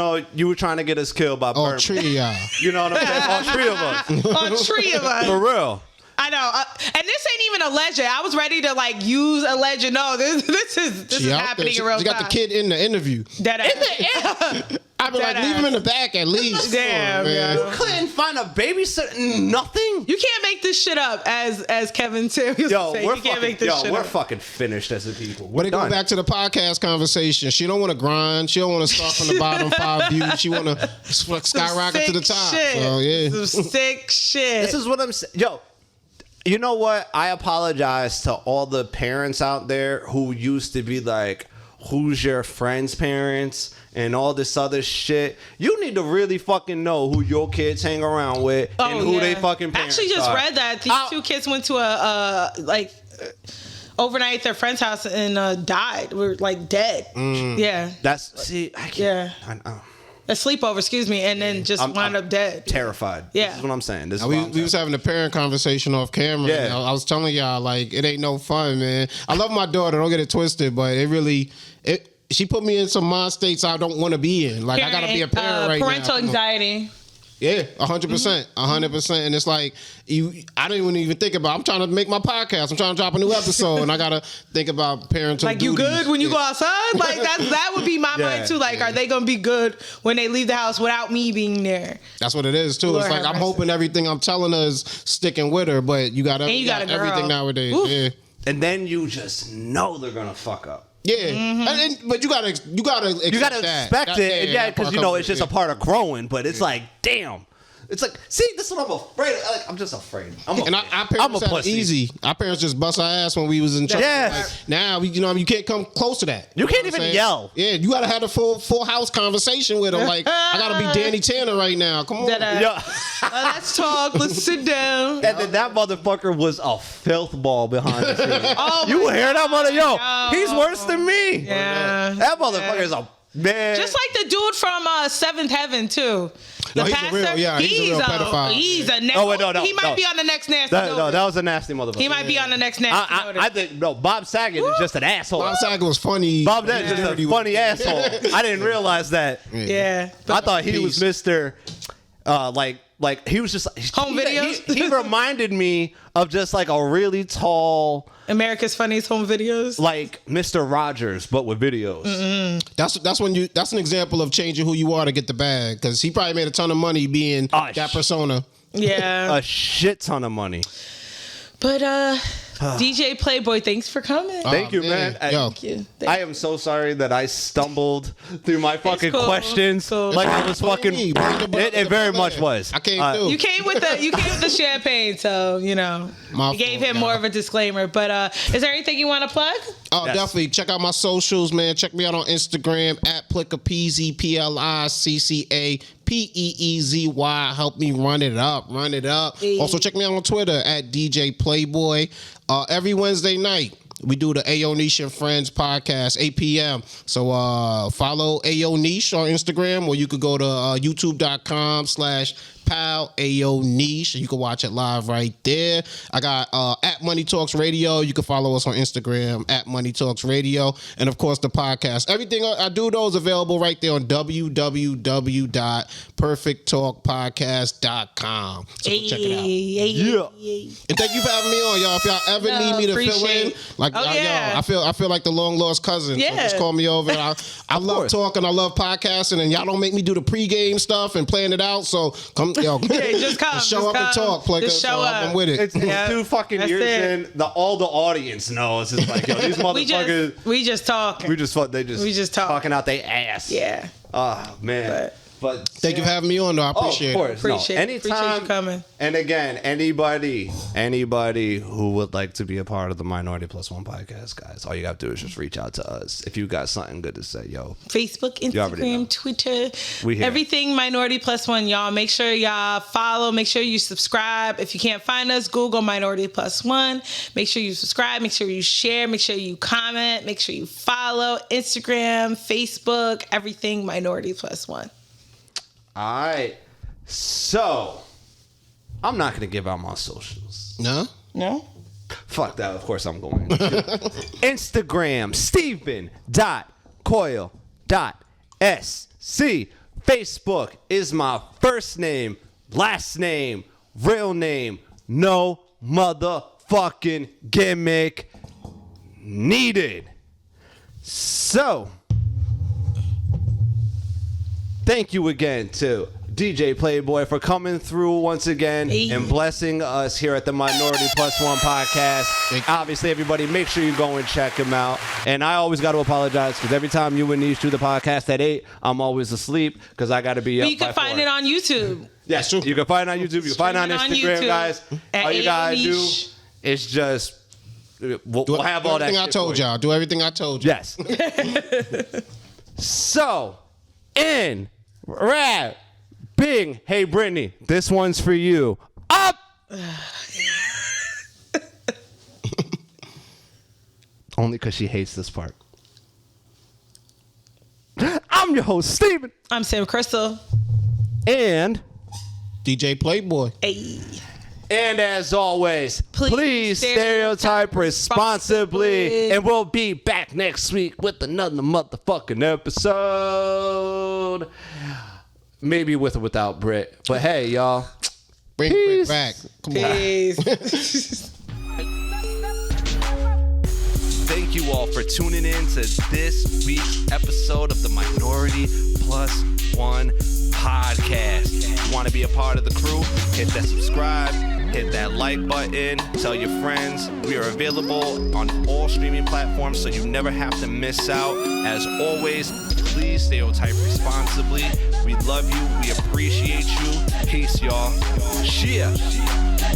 were trying to get us killed by Burma. Tree, You know what I'm saying? All three of us. All three of us. For real. I know, and this ain't even alleged. I was ready to use alleged. No, this is happening in real time. You got the kid in the interview. I'd be like, leave him in the back at least. Damn, man. You couldn't find a babysitter. Nothing. You can't make this shit up, as Kevin Samuels say. We're fucking finished as a people. But it go back to the podcast conversation. She don't want to grind. She don't want to start from the bottom 5 views. She want to skyrocket to the top. Shit. So yeah, some sick shit. This is what I'm saying. Yo. You know what? I apologize to all the parents out there who used to be like, who's your friend's parents and all this other shit. You need to really fucking know who your kids hang around with and who they fucking parents I actually just are. read that these two kids went to overnight at their friend's house and died. Were like dead. Yeah. A sleepover, excuse me, and then just wound up dead. Terrified. Yeah. This is what I'm saying. We was having a parent conversation off camera. Yeah. I was telling y'all, like, it ain't no fun, man. I love my daughter, don't get it twisted, but she put me in some mind states I don't want to be in. Like, I got to be a parent right now. Parental anxiety. Yeah, 100%. 100%. And it's like, I don't even think about, I'm trying to make my podcast. I'm trying to drop a new episode, and I got to think about parental Like, duties. you good when you go outside? Like, that would be my mind, too. Like, are they going to be good when they leave the house without me being there? That's what it is, too. Lord it's like, I'm hoping everything I'm telling her is sticking with her, but you got everything nowadays. Oof. Yeah. And then you just know they're going to fuck up. Yeah, but you gotta expect it, yeah, because it's just a part of growing. But it's like, damn, It's like, see, this is what I'm afraid of. Like, I'm just afraid. Our parents had it easy. Our parents just bust our ass when we was in trouble. Yes. Like, now, you can't come close to that. You can't even yell. Yeah, you got to have a full house conversation with them. Like, I got to be Danny Tanner right now. Come on. Let's talk. Let's sit down. And then that motherfucker was a filth ball behind the scenes. You hear that mother? Yo, he's worse than me. Yeah. That motherfucker is a man. Just like the dude from Seventh Heaven, too. No, he's a real pedophile. He's a no, he might be on the next nasty No, that was a nasty motherfucker. He might be on the next nasty I think, Bob Saget is just an asshole. Bob Saget was funny. Bob Saget is just a funny asshole. I didn't realize that. Yeah. I thought he was Mr. Like he was just home videos. He reminded me of just like a really tall America's Funniest Home Videos, like Mr. Rogers, but with videos. Mm-hmm. That's an example of changing who you are to get the bag, because he probably made a ton of money being that persona. Yeah, a shit ton of money. But DJ Playboy, thanks for coming. Thank you, man. Thank you. I am so sorry that I stumbled through my fucking questions. Like I was fucking. It very much was. I came through. You came with the champagne, so you gave him more of a disclaimer. But is there anything you want to plug? Oh, yes. Definitely. Check out my socials, man. Check me out on Instagram at Plickapeezy, PLICCAPEEZY. Help me run it up. Hey. Also, check me out on Twitter at DJ Playboy. Every Wednesday night, we do the Ayo Niche and Friends podcast, 8 p.m. So follow Ayo Niche on Instagram, or you could go to youtube.com/Pal Ayo Niche. You can watch it live right there. I got at Money Talks Radio. You can follow us on Instagram at Money Talks Radio. And of course, the podcast. Everything I do, though, is available right there on www.perfecttalkpodcast.com. So go check it out. Yeah. And thank you for having me on, y'all. If y'all ever need me to fill in, like, I feel like the long lost cousin. Yeah. So just call me over. I love talking. I love podcasting, and y'all don't make me do the pregame stuff and plan it out. So come, just come. Show up and talk, Plicker. Just show up. I'm with it. It's 2 fucking years in. All the audience knows. It's like, yo, these motherfuckers. We just talking. We just talking out their ass. Yeah. Oh man. But thank you for having me on, though. I appreciate it. Appreciate you coming. And again, anybody who would like to be a part of the MinorityPlus1 podcast, guys, all you got to do is just reach out to us. If you got something good to say, yo. Facebook, Instagram, Twitter, everything MinorityPlus1, y'all. Make sure y'all follow. Make sure you subscribe. If you can't find us, Google MinorityPlus1. Make sure you subscribe. Make sure you share. Make sure you comment. Make sure you follow Instagram, Facebook, everything MinorityPlus1. All right, so I'm not gonna give out my socials. No. Fuck that. Of course I'm going. Instagram Stephen.Coyle.SC. Facebook is my first name, last name, real name. No motherfucking gimmick needed. So. Thank you again to DJ Playboy for coming through once again and blessing us here at the MinorityPlus1 podcast. Obviously, everybody, make sure you go and check him out. And I always got to apologize because every time you and Niche do the podcast at 8, I'm always asleep because I got to be up. But you can find it on YouTube. Yes, true. You can find it on YouTube. You can find it on Instagram, YouTube, guys. All you gotta do is just we'll have all that. Do everything I told y'all. Do everything I told you. Yes. So. In rap Bing, hey Brittany, this one's for you. Up. Only because she hates this part. I'm your host, Steven. I'm Sam Crystal. And DJ Playboy. Hey. And as always, please stereotype responsibly. And we'll be back next week with another motherfucking episode. Maybe with or without Britt. But hey, y'all. Bring Britt back. Come on. Thank you all for tuning in to this week's episode of the MinorityPlus1 Podcast. If you want to be a part of the crew, hit that subscribe, hit that like button, tell your friends. We are available on all streaming platforms, so you never have to miss out. As always, please stereotype responsibly. We love you. We appreciate you. Peace. y'all. Yeah.